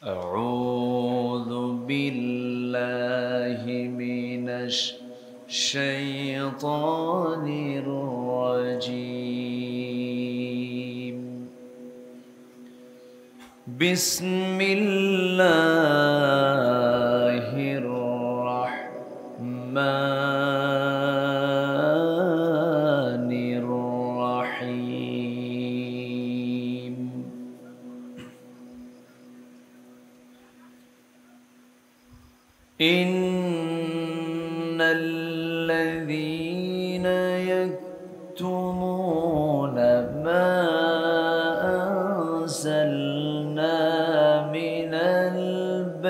أعوذ بالله من الشيطان الرجيم. بسم الله الرحمن الرحيم. إن الذين يكتمون ما أنزلنا من البينات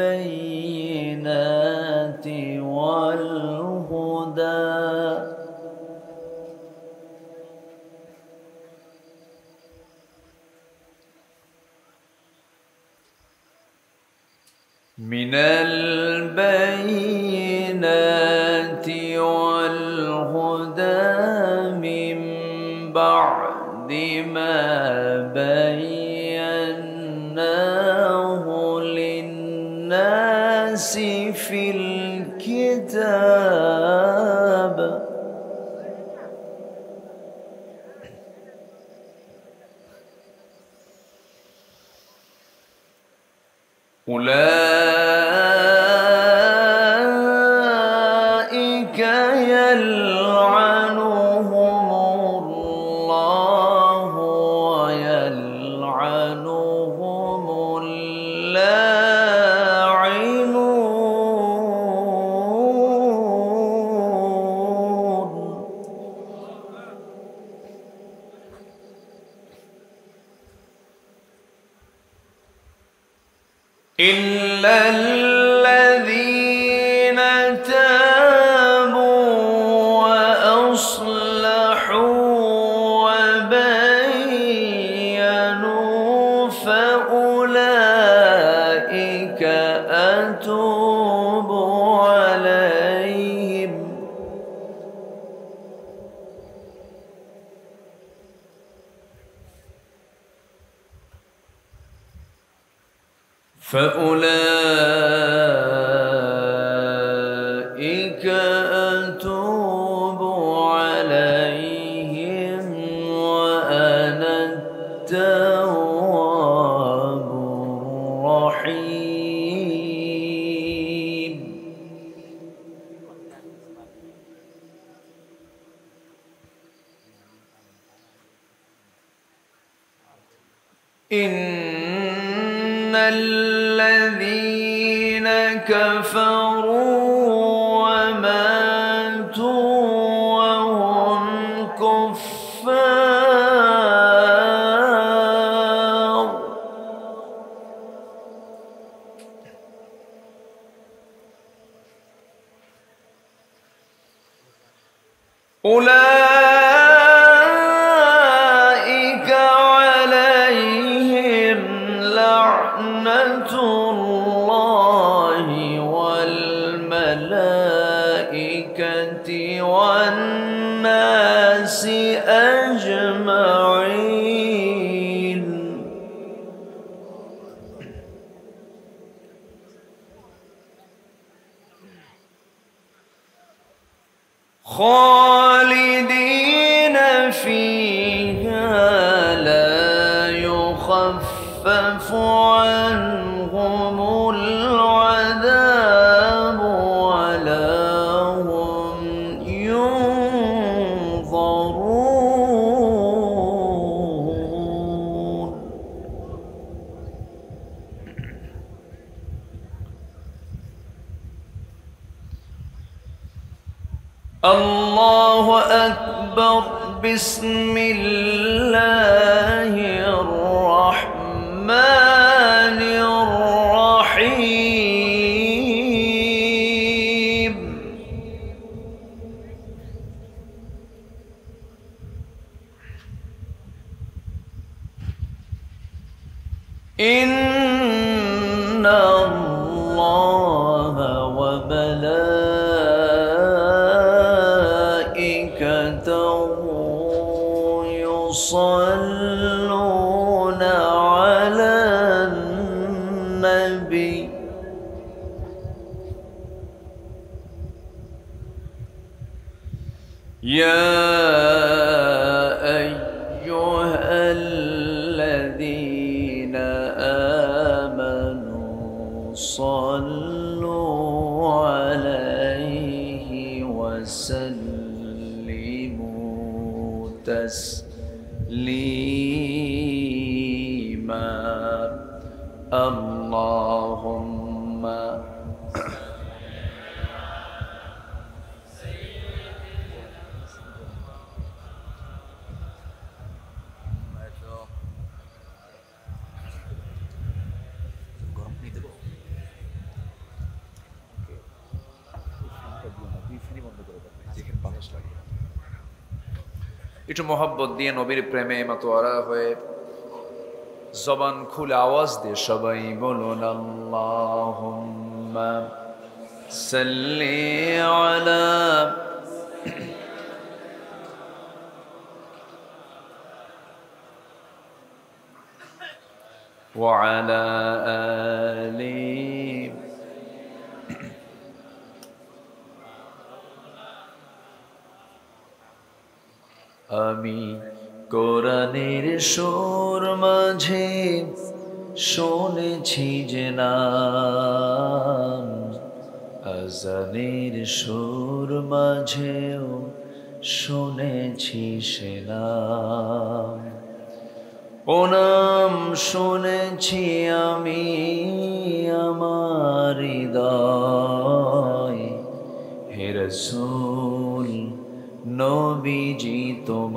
والهدى من بعد ما بيناه للناس في الكتاب أولئك يلعنهم الله ويلعنهم اللاعنون. إلا الذين تابوا وأصلحوا وبينوا فأولئك أتوب عليهم. فأولئك أتوب عليهم وأنا التواب الرحيم. إن الذين كفروا وماتوا وهم كفار أولئك عليهم لعنة الله والملائكة والناس أجمعين. خالدين فيها لا يخفف عنهم العذاب ولا هم ينظرون. الله أكبر. بسم الله الرحمن الرحيم. إن الله وملائكته يصلون على النبي قلبي يا أيها الذين آمنوا صلوا عليه وسلموا تسليما اللهم একটু মোহাব্বত দিয়ে নবীর প্রেমে মাতোয়ারা হয়ে জবান খুলে আওয়াজ দিয়ে সবাই বলুন আল্লাহুম্মা সাল্লি আলা ওয়া আলা আলি আমি কোরআনের সুর মাঝে শুনেছি যে নাম, আজানের সুর মাঝেও শুনেছি সে নাম। ও নাম শুনেছি আমি আমার হৃদয়, হে রাসূল নবীজি তোমায়,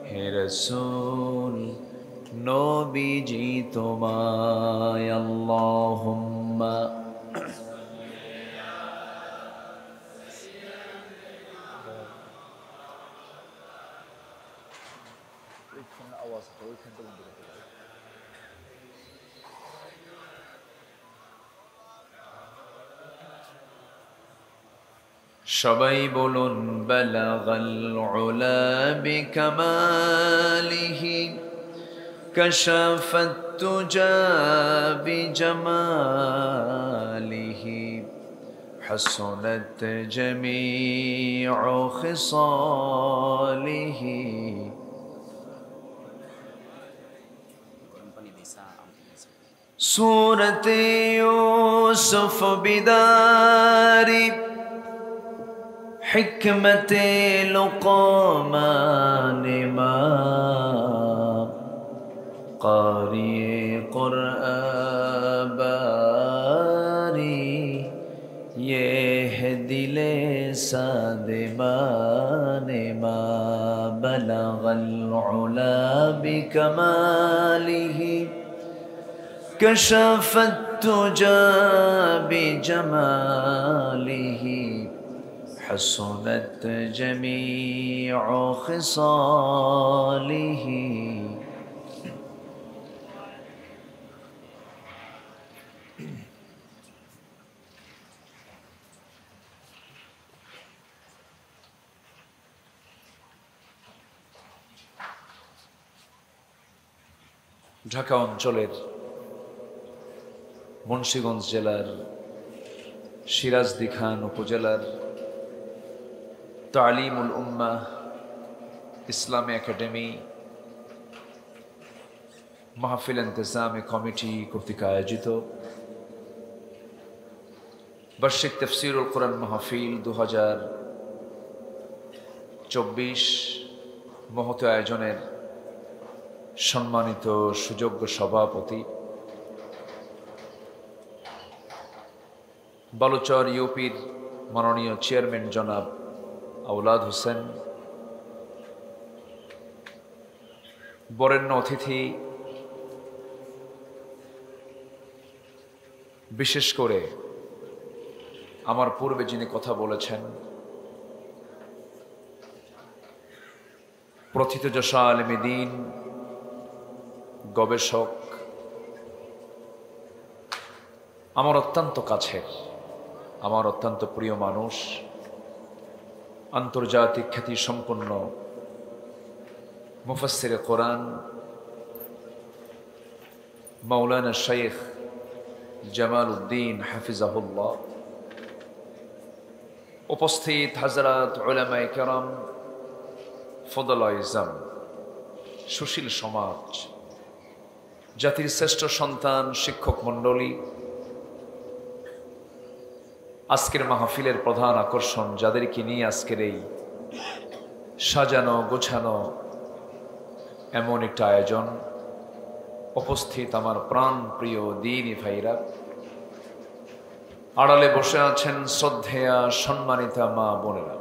হে রাসূল নবীজি তোমায়। আল্লাহুম্মা সবাই বলুন বালাগাল উলা বিকামালিহি কাশাফাত তুজা বিজামালিহি হাসনাত জামিউ খিসালিহি। সূরত ইউসুফ বিদারি حکمت لقمان امام قاری قرآن باری یہ ہے دل سادمان ما بلغ العلا بکماله کشف التجا بجماله حسنت جميع خصاله। ঢাকা অঞ্চলের মুন্সিগঞ্জ জেলার সিরাজদি খান উপজেলার তালিমুল উম্মাহ ইসলামী একাডেমি মাহফিল ইন্তেজামী কমিটি কর্তৃক আয়োজিত বার্ষিক তাফসীরুল কোরআন মাহফিল 2024 মহৎ আয়োজনের সম্মানিত সুযোগ্য সভাপতি বালুচর ইউপির মাননীয় চেয়ারম্যান জনাব আওলাদ হোসেন, বরেণ্য অতিথি বিশেষ করে আমার পূর্বে যিনি কথা বলেছেন প্রথিতযশা আলেমে দ্বীন, গবেষক, আমার অত্যন্ত কাছের, আমার অত্যন্ত প্রিয় মানুষ, আন্তর্জাতিক খ্যাতি সম্পন্ন মুফাসসিরে কোরআন মাওলানা শেখ জামাল উদ্দিন হাফিজাহুল্লাহ, উপস্থিত হযরত উলামায়ে কেরাম, ফদলায়ে ইজম, সুশীল সমাজ, জাতির শ্রেষ্ঠ সন্তান, শিক্ষক মণ্ডলী, আজকের মাহফিলের প্রধান আকর্ষণ, যাদেরকে নিয়ে আজকের এই সাজানো গোছানো এমন একটা আয়োজন, উপস্থিত আমার প্রাণ প্রিয় দ্বীনি ভাইরা, আড়ালে বসে আছেন শ্রদ্ধেয়া সম্মানিতা মা বোনেরা।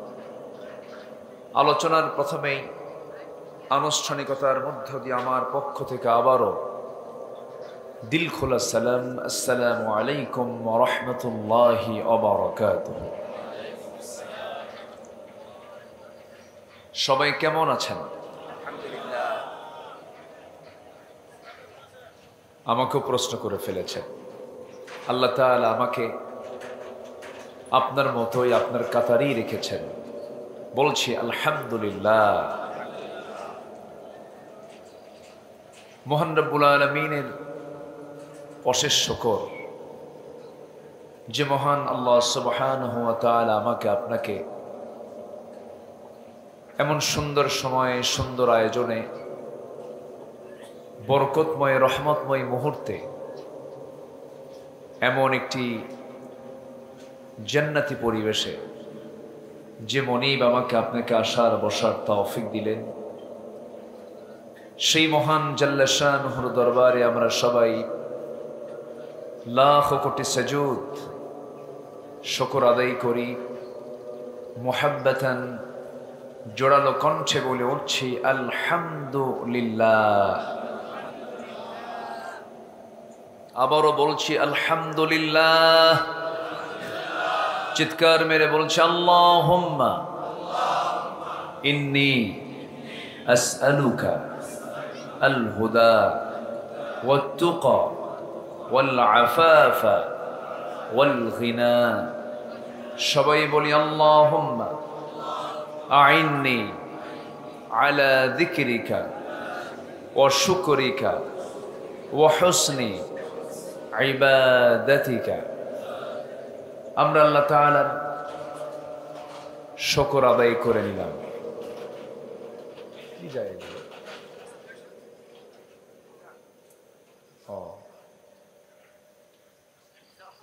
আলোচনার প্রথমেই আনুষ্ঠানিকতার মধ্য দিয়ে আমার পক্ষ থেকে আবারও দিল খোলা সালাম, আসসালামু আলাইকুম ওয়া রাহমাতুল্লাহি ওয়া বারাকাতুহু। সবাই কেমন আছেন? আমাকেও প্রশ্ন করে ফেলেছেন। আল্লাহ তাআলা আমাকে আপনার মতোই আপনার কাতারেই রেখেছেন, বলছি আলহামদুলিল্লাহ। মহান রব্বুল আলামিনের অশেষ শুকর, যে মহান আল্লাহ সুবহানাহু ওয়া তাআলা আমাকে আপনাকে এমন সুন্দর সময়ে, সুন্দর আয়োজনে, বরকতময় রহমতময় মুহূর্তে, এমন একটি জান্নাতি পরিবেশে যে মনিব আমাকে আপনাকে আসার বসার তৌফিক দিলেন, সেই মহান জাল্লা শানুহুর দরবারে আমরা সবাই লাখ কোটি সাজুদ শুকর আদায় করি, মুহাব্বাতান জোড়ালো কণ্ঠে বলে উঠছি আলহামদুলিল্লাহ। আবারও বলছি আলহামদুলিল্লাহ। চিৎকার মেরে বলছি আল্লাহুম্মা ইন্নী আসআলুকা আল হুদা ওয়াত তুকা ওয়াল আফাফা ওয়াল গিনা। সবাই বলি আল্লাহুম্মা আইন্নি আলা যিকরিকা ওয়া শুকরিকা ওয়া হুসনি ইবাদাতিকা। আমরা আল্লাহ তাআলার শুকর আদায় করে নিলাম। কি যায় ও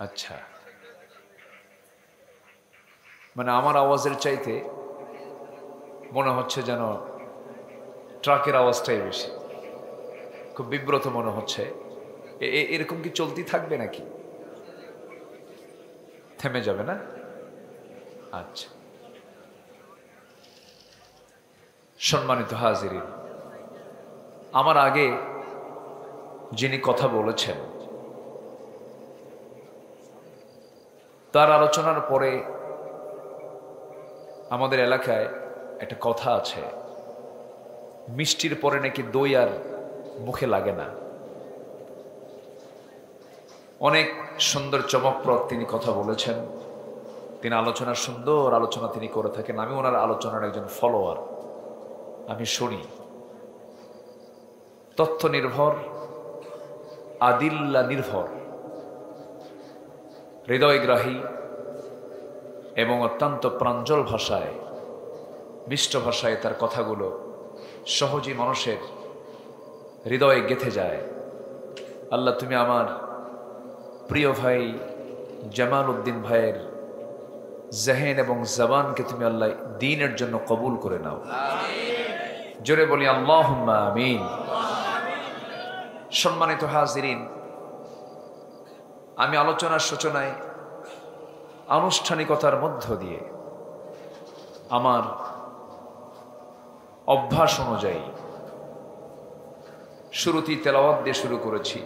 আচ্ছা, মানে আমার আওয়াজের চাইতে মনে হচ্ছে যেন ট্রাকের আওয়াজটাই বেশি, খুব বিব্রত মনে হচ্ছে। এরকম কি চলতি থাকবে নাকি? থেমে যাবে না? আচ্ছা, সম্মানিত হাজিরিন, আমার আগে যিনি কথা বলেছেন তার আলোচনার পরে আমাদের এলাকায় একটা কথা আছে, মিষ্টির পরে নাকি দই আর মুখে লাগে না। অনেক সুন্দর চমকপ্রদ তিনি কথা বলেছেন, তিনি আলোচনা, সুন্দর আলোচনা তিনি করে থাকেন। আমি ওনার আলোচনার একজন ফলোয়ার, আমি শুনি। তথ্য নির্ভর, আদিল্লা নির্ভর, হৃদয়গ্রাহী এবং অত্যন্ত প্রাঞ্জল ভাষায়, মিষ্ট ভাষায় তার কথাগুলো সহজেই মানুষের হৃদয়ে গেঁথে যায়। আল্লাহ, তুমি আমার প্রিয় ভাই জামাল উদ্দিন ভাইয়ের জেহেন এবং জবানকে তুমি আল্লাহ দ্বীনের জন্য কবুল করে নাও। জোরে বলি আল্লাহুম্মা আমিন। সম্মানিত হাজিরিন, আমি আলোচনার সূচনায় আনুষ্ঠানিকতার মধ্য দিয়ে আমার অভ্যাস অনুযায়ী শুরুতেই তেলাওয়াত দিয়ে শুরু করেছি।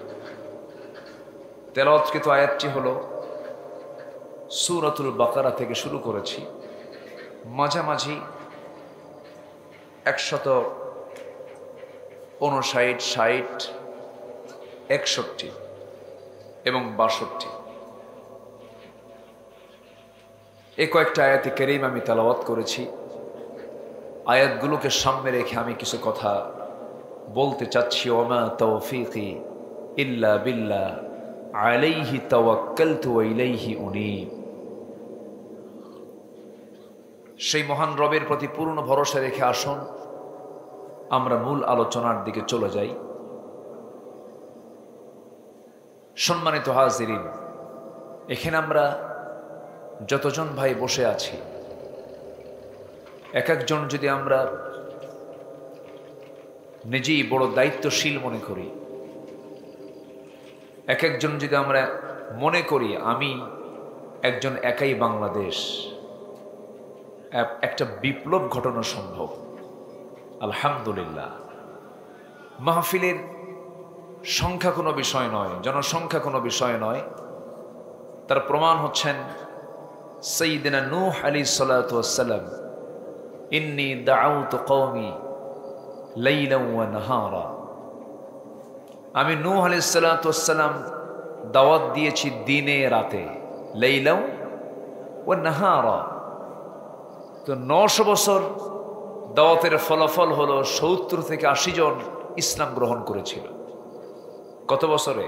তেলাওয়াতকৃত আয়াতটি হলো সূরাতুল বাকারা থেকে শুরু করেছি, মাঝামাঝি 159, 60, 61 এবং 62 এই কয়েকটা আয়াতে কারীম আমি তেলাওয়াত করেছি। আয়াতগুলোকে সামনে রেখে আমি কিছু কথা বলতে চাচ্ছি। ওমা তৌফিকি ইল্লা বিল্লাহ আলাইহি তাওয়াক্কালতু ওয়া ইলাইহি উনীব। সেই মহান রবের প্রতি পূর্ণ ভরসা রেখে আসুন আমরা মূল আলোচনার দিকে চলে যাই। সম্মানিত হাজিরিন, এখানে আমরা যতজন ভাই বসে আছি, এক একজন যদি আমরা নিজেই বড় দায়িত্বশীল মনে করি, এক একজন যদি আমরা মনে করি আমি একজন একাই বাংলাদেশ, একটা বিপ্লব ঘটানো সম্ভব। আলহামদুলিল্লাহ, মাহফিলের সংখ্যা কোনো বিষয় নয়, জনসংখ্যা কোনো বিষয় নয়, তার প্রমাণ হচ্ছেন সাইয়্যিদিনা নূহ আলাইহিস সালাতু ওয়াস সালাম, ইন্নী দাআউতু কওমি লাইলান ওয়া নাহারা। আমি নূহ আলাইহিস সালাতু ওয়াস সালাম দাওয়াত দিয়েছি দিনে রাতে, লাইলান ওয়া নাহারা। তো 900 বছর দাওয়াতের ফলাফল হলো 70 থেকে 80 জন ইসলাম গ্রহণ করেছিল। কত বছরে?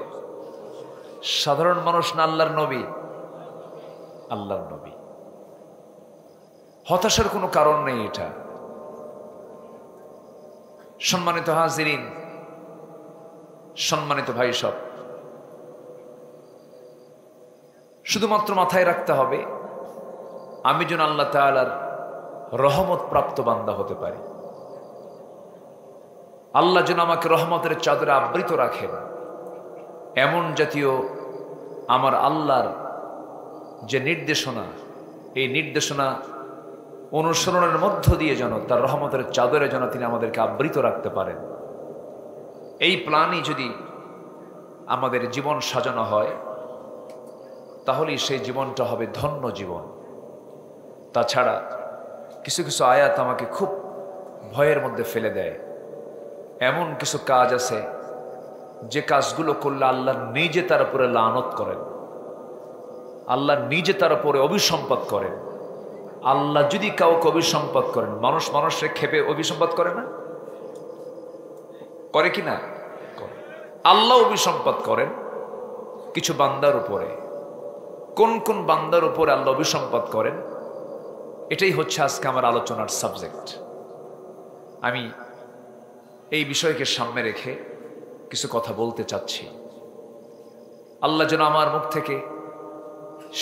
সাধারণ মানুষ না আল্লাহর নবী? আল্লাহর নবী। হতাশার কোনো কারণ নেই এটা। সম্মানিত হাজিরিন, সম্মানিত ভাই সব, শুধুমাত্র মাথায় রাখতে হবে আমি যেন আল্লাহ তাআলার রহমত প্রাপ্ত বান্দা হতে পারি। আল্লাহ যেন আমাকে রহমতের চাদরে আবৃত রাখেন, এমন জাতীয় আমার আল্লাহর যে নির্দেশনা, এই নির্দেশনা অনুসরণের মধ্য দিয়ে যেন তার রহমতের চাদরে যেন তিনি আমাদেরকে আবৃত রাখতে পারেন। এই প্ল্যানই যদি আমাদের জীবন সাজানো হয়, তাহলেই সেই জীবনটা হবে ধন্য জীবন। তাছাড়া কিছু কিছু আয়াত আমাকে খুব ভয়ের মধ্যে ফেলে দেয়। এমন কিছু কাজ আছে যে কাজগুলো করলে আল্লাহ নিজে তার উপরে লানত করেন, আল্লাহ নিজে তার উপরে অভিসম্পাত করেন। আল্লাহ যদি কাউকে অভিসম্পাত করেন, মানুষ মানুষের ক্ষেপে অভিসম্পাত করে না? করে কি না? আল্লাহ অভিসম্পাত করেন কিছু বান্দার উপরে। কোন কোন বান্দার উপরে আল্লাহ অভিসম্পাত করেন, এটাই হচ্ছে আজকে আমার আলোচনার সাবজেক্ট। আমি এই বিষয়কে সামনে রেখে কিছু কথা বলতে চাচ্ছি। আল্লাহ যেন আমার মুখ থেকে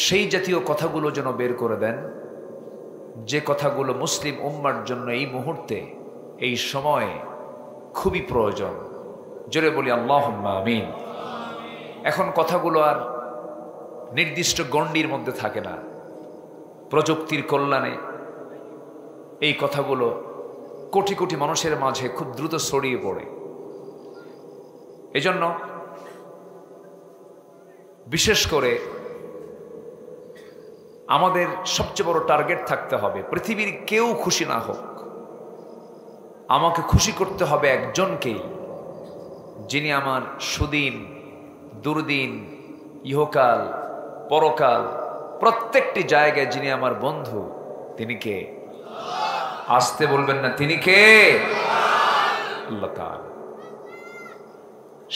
সেই জাতীয় কথাগুলো যেন বের করে দেন, যে কথাগুলো মুসলিম উম্মার জন্য এই মুহূর্তে, এই সময়ে খুবই প্রয়োজন। জোরে বলি আল্লাহুম্মা আমিন। এখন কথাগুলো আর নির্দিষ্ট গণ্ডির মধ্যে থাকে না। প্রযুক্তির কল্যাণে এই কথাগুলো কোটি কোটি মানুষের মাঝে খুব দ্রুত ছড়িয়ে পড়ে। এজন্য বিশেষ করে আমাদের সবচেয়ে বড় টার্গেট থাকতে হবে, পৃথিবীর কেউ খুশি না হোক, আমাকে খুশি করতে হবে একজনকেই, যিনি আমার সুদিন দুর্দিন ইহকাল পরকাল প্রত্যেকটি জায়গায় যিনি আমার বন্ধু। তিনি কে? আসতে বলবেন না, তিনি কে? আল্লাহ তাআলা।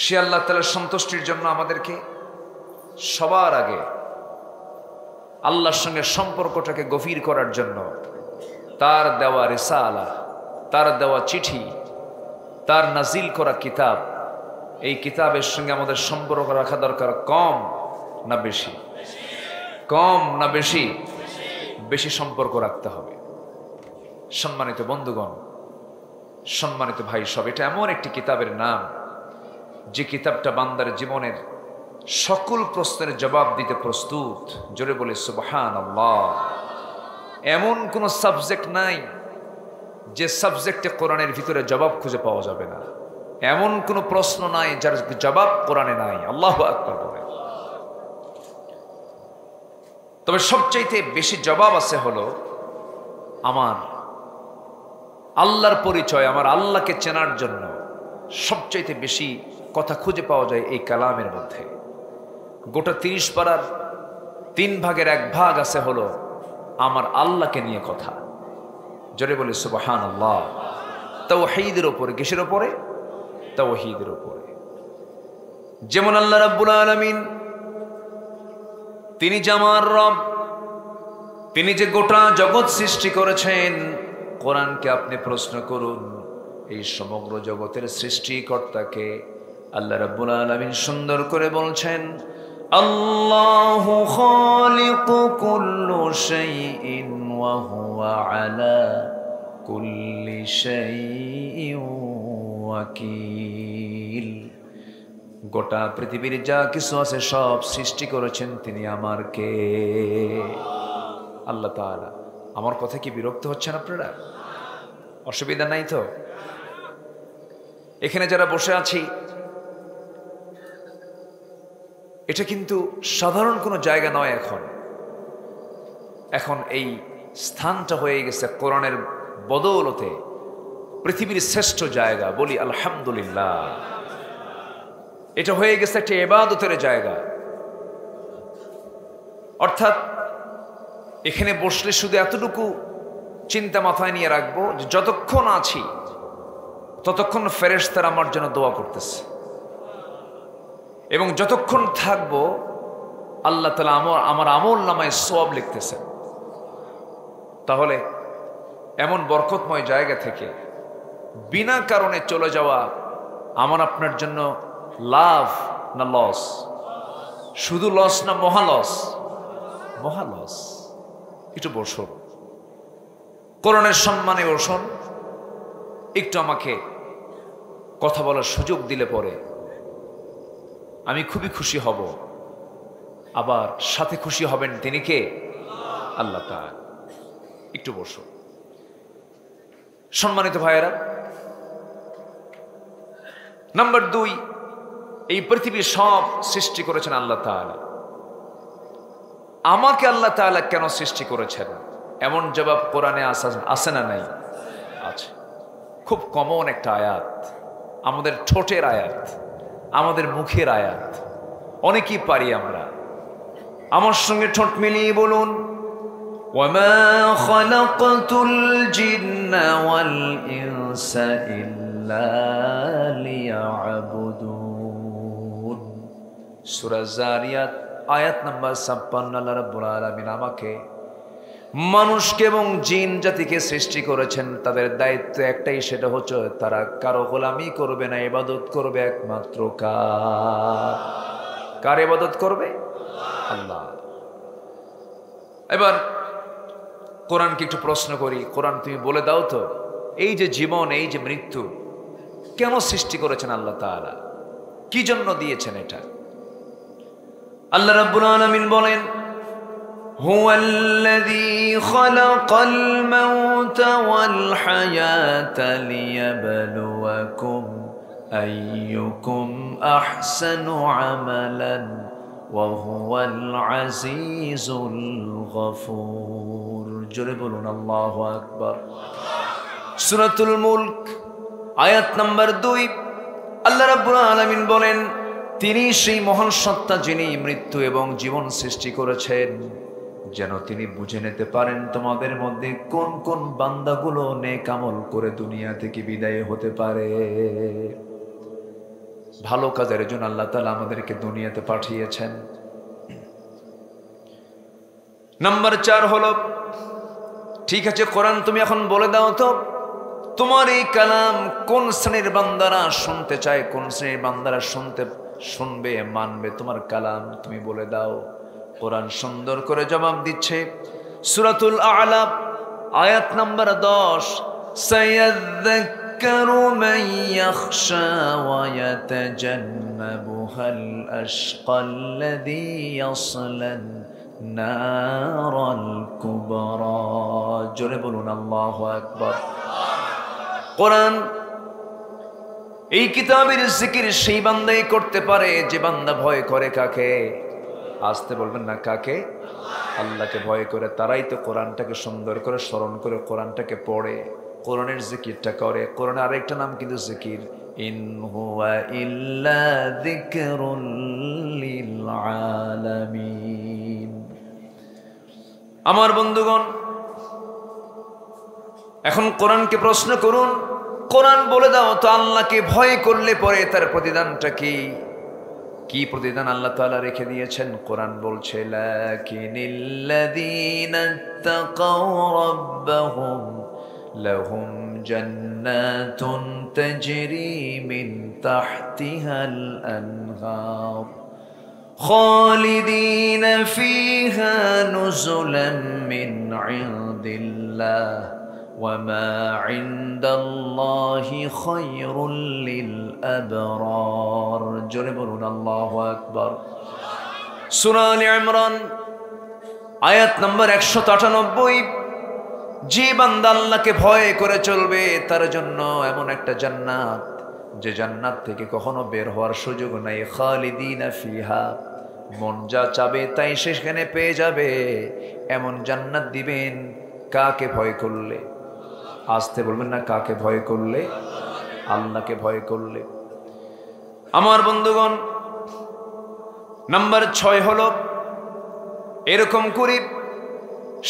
সে আল্লাহ তাআলার সন্তুষ্টির জন্য আমাদেরকে সবার আগে আল্লাহর সঙ্গে সম্পর্কটাকে গভীর করার জন্য তার দেওয়া রিসালা, তার দেওয়া চিঠি, তার নাজিল করা কিতাব, এই কিতাবের সঙ্গে আমাদের সম্পর্ক রাখা দরকার। কম না বেশি? কম না বেশি? বেশি সম্পর্ক রাখতে হবে। সম্মানিত বন্ধুগণ, সম্মানিত ভাই সব, এটা এমন একটি কিতাবের নাম যে কিতাবটা বান্দার জীবনের সকল প্রশ্নের জবাব দিতে প্রস্তুত। জোরে বলে সুবহানাল্লাহ। এমন কোন সাবজেক্ট নাই যে সাবজেক্টে কোরআনের ভিতরে জবাব খুঁজে পাওয়া যাবে না। এমন কোন প্রশ্ন নাই যার জবাব কোরআনে নাই। আল্লাহু আকবার বলে। তবে সবচাইতে বেশি জবাব আছে হলো আমার আল্লাহর পরিচয়, আমার আল্লাহকে চেনার জন্য সবচাইতে বেশি কথা খুঁজে পাওয়া যায় এই কালামের মধ্যে। গোটা 30 পারার 3 ভাগের 1 ভাগ আছে হলো আমার আল্লাহকে নিয়ে কথা। জোরে বলে সুবহানাল্লাহ। তাওহীদের উপরে, কিসের উপরে? তাওহীদের উপরে। যেমন আল্লাহ রাব্বুল আলামিন তিনি যে আমার রব, তিনি যে গোটা জগৎ সৃষ্টি করেছেন। কোরআনকে আপনি প্রশ্ন করুন, এই সমগ্র জগতের সৃষ্টিকর্তাকে। আল্লাহ রাব্বুল আলামিন সুন্দর করে বলছেন, আল্লাহু খালিকু কুল্লি শাইইন ওয়া হুয়া আলা কুল্লি শাইইন ওয়াকিল। গোটা পৃথিবীর যা কিছু আছে সব সৃষ্টি করেছেন তিনি আমার কে? আল্লাহ তাআলা। আমার কথা কি বিরক্ত হচ্ছেন আপনারা? অসুবিধা নাই তো? এখানে যারা বসে আছি, এটা কিন্তু সাধারণ কোনো জায়গা নয়। এখন এই স্থানটা হয়ে গেছে কোরআনের বদৌলতে পৃথিবীর শ্রেষ্ঠ জায়গা। বলি আলহামদুলিল্লাহ। এটা হয়ে গেছে একটা ইবাদতের জায়গা। অর্থাৎ এখানে বসলে শুধু এতটুকু চিন্তা মাথায় নিয়ে রাখবো যে যতক্ষণ আছি ততক্ষণ ফেরেশতারা আমার জন্য দোয়া করতেছে, এবং যতক্ষণ থাকবো আল্লাহ তাআলা আমার আমল নামায় সওয়াব লিখতেছেন। তাহলে এমন বরকতময় জায়গা থেকে বিনা কারণে চলে যাওয়া আমার আপনার জন্য লাভ না লস? শুধু লস না মহালস? মহালস। একটু বসুন, কোরআনের সম্মানে বসুন। একটু আমাকে কথা বলার সুযোগ দিলে পরে আমি খুবই খুশি হব। আবার সাথে খুশি হবেন তিনি কে? আল্লাহ তাআলা। একটু বসুন। সম্মানিত ভাইয়েরা, নাম্বার 2, এই পৃথিবীর সব সৃষ্টি করেছেন আল্লাহ তাআলা। আমাকে আল্লাহ তাআলা কেন সৃষ্টি করেছেন? এমন জবাব কোরআনে আছে না নাই? আছে। খুব কমন একটা আয়াত, আমাদের ঠোঁটের আয়াত, আমাদের মুখের আয়াত। অনেকেই পারি আমরা। আমার সঙ্গে ঠোঁট মিলিয়ে বলুন, ওয়ামা খালাকতুল জিন্না ওয়াল ইনসা ইল্লা লিয়াবুদুন। সূরা জারিয়াত আয়াত নাম্বার 56। আল্লাহ রাব্বুল আলামিন আমাকে, মানুষকে এবং জিন জাতিকে সৃষ্টি করেছেন। তাদের দায়িত্ব একটাই, সেটা হচ্ছে তারা কারো গোলামি করবে না, ইবাদত করবে একমাত্র কার ইবাদত করবে? আল্লাহ। এবার কোরআনকে একটু প্রশ্ন করি, কোরআন তুমি বলে দাও তো, এই যে জীবন, এই যে মৃত্যু, কেন সৃষ্টি করেছেন আল্লাহ তাআলা? কি জন্য দিয়েছেন এটা? আল্লাহ রাব্বুল আলামিন বলেন, হুয়াল্লাযী খালাকাল মাউতা ওয়াল হায়াতা লিয়াবলুয়াকুম আইয়ুকুম আহসানু আমালান ওয়া হুয়াল আজিজুল গফুর। জোরে বলুন আল্লাহু আকবার। সূরাতুল মুলক আয়াত নাম্বার 2। আল্লাহ রাব্বুল আলামিন বলেন, তিনি সেই মহান সত্তা যিনি মৃত্যু এবং জীবন সৃষ্টি করেছেন, যেন তিনি বুঝে নিতে পারেন তোমাদের মধ্যে কোন কোন বান্দাগুলো নেক আমল করে দুনিয়া থেকে বিদায় হতে পারে। ভালো কাজের জন্য আল্লাহ তাআলা আমাদেরকে দুনিয়াতে পাঠিয়েছেন। নাম্বার 4 হলো, ঠিক আছে কোরআন তুমি এখন বলে দাও তো, তোমার এই কালাম কোন শ্রেণীর বান্দারা শুনতে চায়, কোন শ্রেণীর বান্দারা শুনবে, মানবে তোমার কালাম, তুমি বলে দাও। কোরআন সুন্দর করে জবাব দিচ্ছে। সূরাতুল আ'লা আয়াত নাম্বার 10, সায়াযাক্কারু মান ইয়াখশা ওয়া ইয়াতাজান্নাবুহাল আশকাল্লাযী ইয়াসলান নারাল কুবরা। জোরে বলুন আল্লাহু আকবার। কোরআন এই কিতাবের জিকির সেই বান্দাই করতে পারে যে বান্দা ভয় করে কাকে? আসতে বলবেন না, কাকে? আল্লাহকে ভয় করে। তারাই তো কোরআনটাকে সুন্দর করে স্মরণ করে কোরআনটাকে পড়ে, কোরআনের জিকিরটা করে। কোরআনের আরেকটা নাম কিন্তু জিকির, ইন হুয়া ইল্লা যিকরুল লিল আলামিন। আমার বন্ধুগণ, এখন কোরআনকে প্রশ্ন করুন, কোরআন বলে দাও তো আল্লাহকে ভয় করলে পরে তার প্রতিদানটা কি? কি প্রতিদান আল্লাহ তাআলা রেখে দিয়েছেন? কোরআন বলছে লাকিনিল্লাযীনা তাকাউ রাব্বাহুম লাহুম জান্নাতুন তাজরি মিন তাহতিহাল আনহার খালিদিনা ফিহা নুজুলাম মিন ইনদিল্লাহ وما عند الله خير للأبرار جربون الله أكبر সূরা আলে ইমরান আয়াত নম্বর 198 যে বান্দা আল্লাহকে ভয় করে চলবে তার জন্য এমন একটা জান্নাত যে জান্নাত থেকে কখনো বের হওয়ার সুযোগ নাই খালিদিনা ফিহা মন যা চাবে তাই সেখানে পেয়ে যাবে এমন জান্নাত দিবেন কাকে ভয় করলে আসতে বলবেন না কাকে ভয় করলে আল্লাহকে ভয় করলে আমার বন্ধুগণ নাম্বার 6 হলো এরকম করে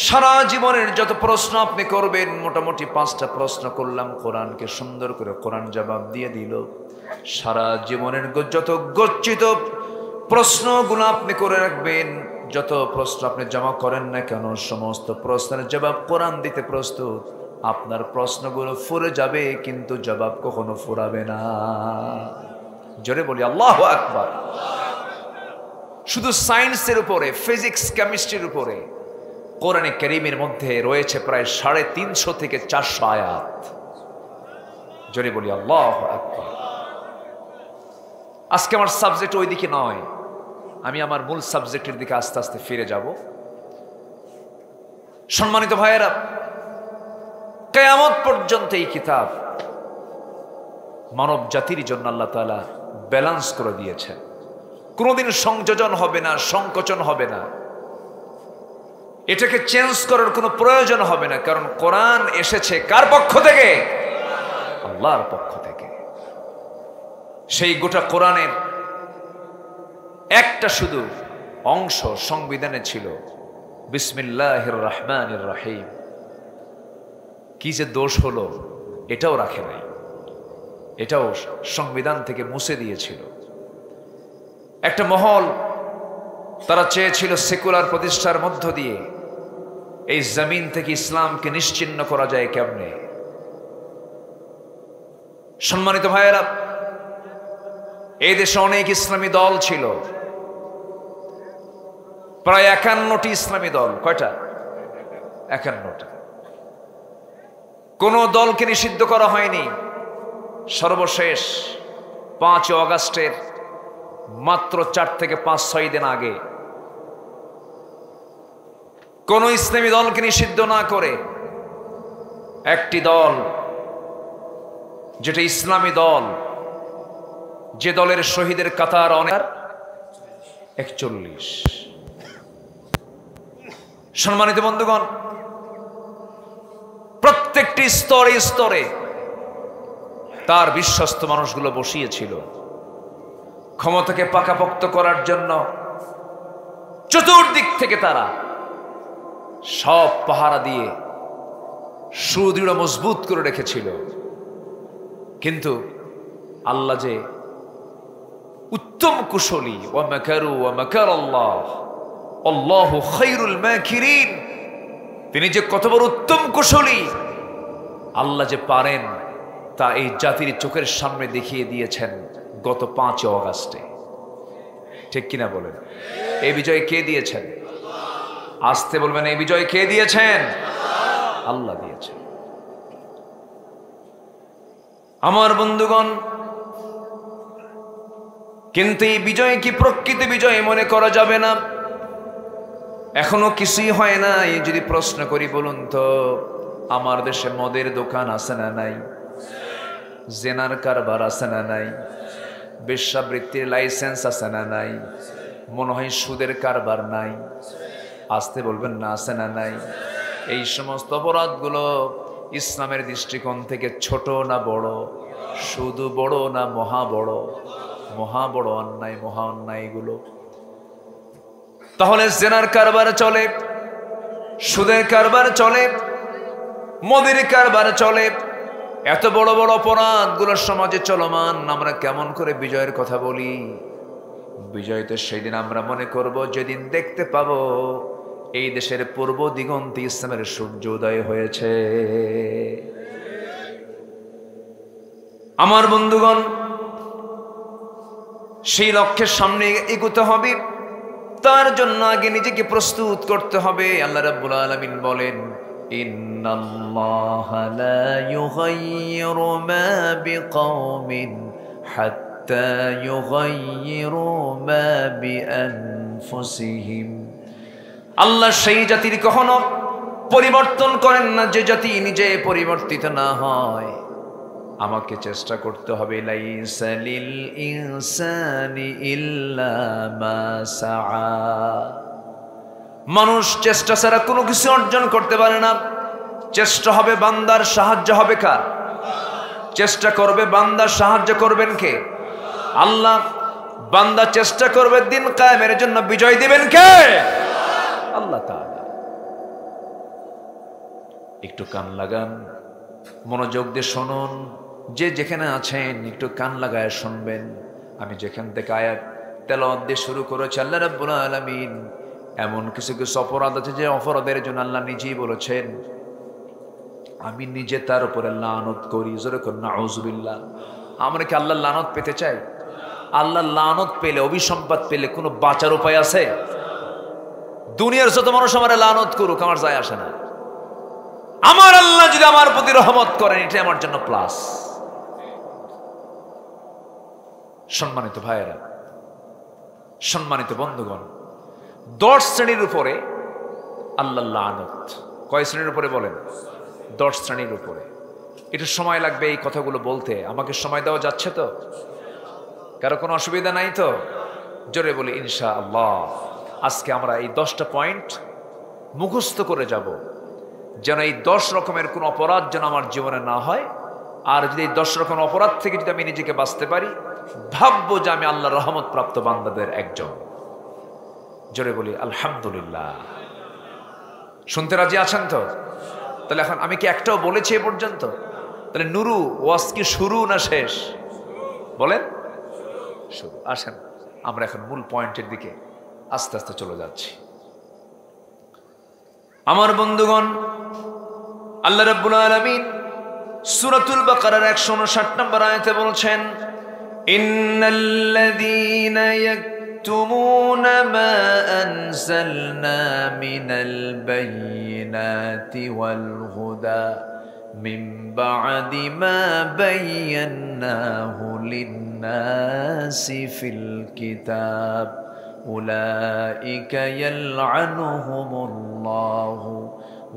সারা জীবনের যত প্রশ্ন আপনি করবেন মোটামুটি 5টা প্রশ্ন করলাম কোরআনকে সুন্দর করে কোরআন জবাব দিয়ে দিল সারা জীবনের যত গচ্ছিত প্রশ্নগুলো আপনি করে রাখবেন যত প্রশ্ন আপনি জমা করেন না কেন সমস্ত প্রশ্নের জবাব কোরআন দিতে প্রস্তুত আপনার প্রশ্নগুলো ফুরে যাবে কিন্তু জবাব কখনো ফুরাবে না জোরে বলি আল্লাহু আকবার শুধু সায়েন্সের উপরে ফিজিক্স কেমিস্ট্রির উপরে কোরআনে কারীমের মধ্যে রয়েছে প্রায় 350 থেকে 400 আয়াত জোরে বলি আল্লাহু আকবার আজকে আমার সাবজেক্ট ওইদিকে নয় আমি আমার মূল সাবজেক্টের দিকে আস্তে আস্তে ফিরে যাব সম্মানিত ভাইয়েরা কিয়ামত পর্যন্ত এই কিতাব মানব জাতির জন্য আল্লাহ তাআলা ব্যালেন্স করে দিয়েছেন কোনোদিন সংযোজন হবে না সংকোচন হবে না এটাকে চেঞ্জ করার কোনো প্রয়োজন হবে না কারণ কোরআন এসেছে কার পক্ষ থেকে আল্লাহর পক্ষ থেকে সেই গোটা কোরআনের একটা শুধু অংশ সংবিধানে ছিল বিসমিল্লাহির রহমানির রহিম কি যে দোষ হলো এটাও রাখে নাই এটাও সংবিধান থেকে মুছে দিয়েছিল একটা মহল তারা চেয়েছিল সেকুলার প্রতিষ্ঠার মধ্য দিয়ে এই জমিন থেকে ইসলামকে নিশ্চিহ্ন করা যায় কেমনে সম্মানিত ভাইয়েরা এই দেশে অনেক ইসলামী দল ছিল প্রায় 51টি ইসলামী দল কয়টা 51টা কোন দলকে নিষিদ্ধ করা হয়নি সর্বশেষ 5 আগস্টের মাত্র 4 থেকে 5-6 দিন আগে কোন ইসলামী দলকে নিষিদ্ধ না করে একটি দল যেটা ইসলামী দল যে দলের শহীদের কাতার অনেক 41 সম্মানিত বন্ধুগণ প্রত্যেকটি স্তরে স্তরে তার বিশ্বস্ত মানুষগুলো বসিয়েছিল ক্ষমতাকে পাকাপোক্ত করার জন্য চতুর্দিক থেকে তারা সব পাহারা দিয়ে সুদৃঢ় মজবুত করে রেখেছিল কিন্তু আল্লাহ যে উত্তম কুশলী ওয়া মাকারু ওয়া মাকারাল্লাহ আল্লাহু খায়রুল মাকিরিন তিনি যে কত বড় উত্তম কুশলী আল্লাহ যে পারেন তা এই জাতির চোখের সামনে দেখিয়ে দিয়েছেন গত 5 আগস্টে ঠিক কিনা বলেন এই বিজয় কে দিয়েছেন আসতে বলবেন এই বিজয় কে দিয়েছেন আল্লাহ দিয়েছেন আমার বন্ধুগণ কিন্তু এই বিজয় কি প্রকৃত বিজয় মনে করা যাবে না এখনো কিছুই হয় না এই যদি প্রশ্ন করি বলুন তো আমার দেশে মদের দোকান আছে না নাই জেনার কারবার আছে না নাই বেশ্যাবৃত্তির লাইসেন্স আছে না নাই মনে হয় সুদের কারবার নাই আসতে বলবেন না আছে না নাই এই সমস্ত অপরাধগুলো ইসলামের দৃষ্টিকোণ থেকে ছোট না বড় শুধু বড় না মহা বড় অন্যায় মহা অন্যায়গুলো তাহলে জেনার কারবার চলে সুদের কারবার চলে মদের কারবার চলে এত বড় বড় অপরাধগুলো সমাজে চলমান আমরা কেমন করে বিজয়ের কথা বলি বিজয় তো সেদিন আমরা মনে করব যেদিন দেখতে পাবো এই দেশের পূর্ব দিগন্তে ইসলামের সূর্য উদয় হয়েছে। আমার বন্ধুগণ, সেই লক্ষ্যের সামনে এগোতে হবে, তার জন্য আগে নিজেকে প্রস্তুত করতে হবে। আল্লাহ রাব্বুল আলামিন বলেন, ইন্নাল্লাহা লা ইউগাইয়িরু মা বিকাওমিন হাত্তা ইউগাইয়িরু মা বিআনফুসিহিম। আল্লাহ সেই জাতির কখনো পরিবর্তন করেন না যে জাতি নিজে পরিবর্তিত না হয়। আমাকে চেষ্টা করতে হবে, লাইসা লিল ইনসানি ইল্লা মা সাআ। মানুষ চেষ্টা ছাড়া কোনো কিছু অর্জন করতে পারে না। চেষ্টা হবে বান্দার, সাহায্য হবে কার? চেষ্টা করবে বান্দা, সাহায্য করবেন কে? আল্লাহ। বান্দা চেষ্টা করবে দিন কায়েমের জন্য, বিজয় দিবেন কে? আল্লাহ তাআলা। একটু কান লাগান, মনোযোগ দিয়ে শুনুন। যে যেখানে আছেন একটু কান লাগায় শুনবেন। আমি যেখান থেকে আয়াত তেলাওয়াত দিয়ে শুরু করেছি, আল্লাহ রাব্বুল আলামিন এমন কিছু কিছু অপরাধ আছে যে অপরাধের জন্য আল্লাহ নিজেই বলেছেন আমি নিজে তার উপরে লানত করি। জোরে করুন নাউযুবিল্লাহ। আমরা কি আল্লাহর লানত পেতে চাই? আল্লাহর লানত পেলে, অভিসম্পাদ পেলে কোনো বাঁচার উপায় আছে? দুনিয়ার যত মানুষ আমার লানত করুক, আমার যায় আসে না। আমার আল্লাহ যদি আমার প্রতি রহমত করেন, এটাই আমার জন্য প্লাস। সম্মানিত ভাইয়েরা, সম্মানিত বন্ধুগণ, 10 শ্রেণীর উপরে আল্লাহর লানত। কয় শ্রেণীর উপরে বলেন? 10 শ্রেণীর উপরে। একটু সময় লাগবে এই কথাগুলো বলতে। আমাকে সময় দেওয়া যাচ্ছে তো? কারো কোনো অসুবিধা নাই তো? জোরে বলি ইনশাআল্লাহ। আজকে আমরা এই 10টা পয়েন্ট মুখস্থ করে যাব, যেন এই 10 রকমের কোন অপরাধ যেন আমার জীবনে না হয়। আর যদি এই 10 রকম অপরাধ থেকে যদি আমি নিজেকে বাঁচতে পারি, ভাববো যে আমি আল্লাহর রহমত প্রাপ্ত বান্দাদের একজন। জোরে বলি আলহামদুলিল্লাহ। শুনতে রাজি আছেন তো? তাহলে এখন আমি কি একটাও বলেছি এ পর্যন্ত? তাহলে নুরু ওয়াজ কি শুরু না শেষ? বলেন শুরু। আসেন আমরা এখন মূল পয়েন্টের দিকে আস্তে আস্তে চলে যাচ্ছি। আমার বন্ধুগণ, আল্লাহ রাব্বুল আলামিন সূরাতুল বাকারার 159 নম্বর আয়াতে বলছেন, ইন্নাল্লাযীনা ইয়াকতুমুনা মা আনজালনা মিনাল বায়িনাতি ওয়াল হুদা মিন বা'দি মা বায়্যানাহু লিন-নাসি ফিল কিতাব উলাইকা ইয়ালআনুহুমুল্লাহু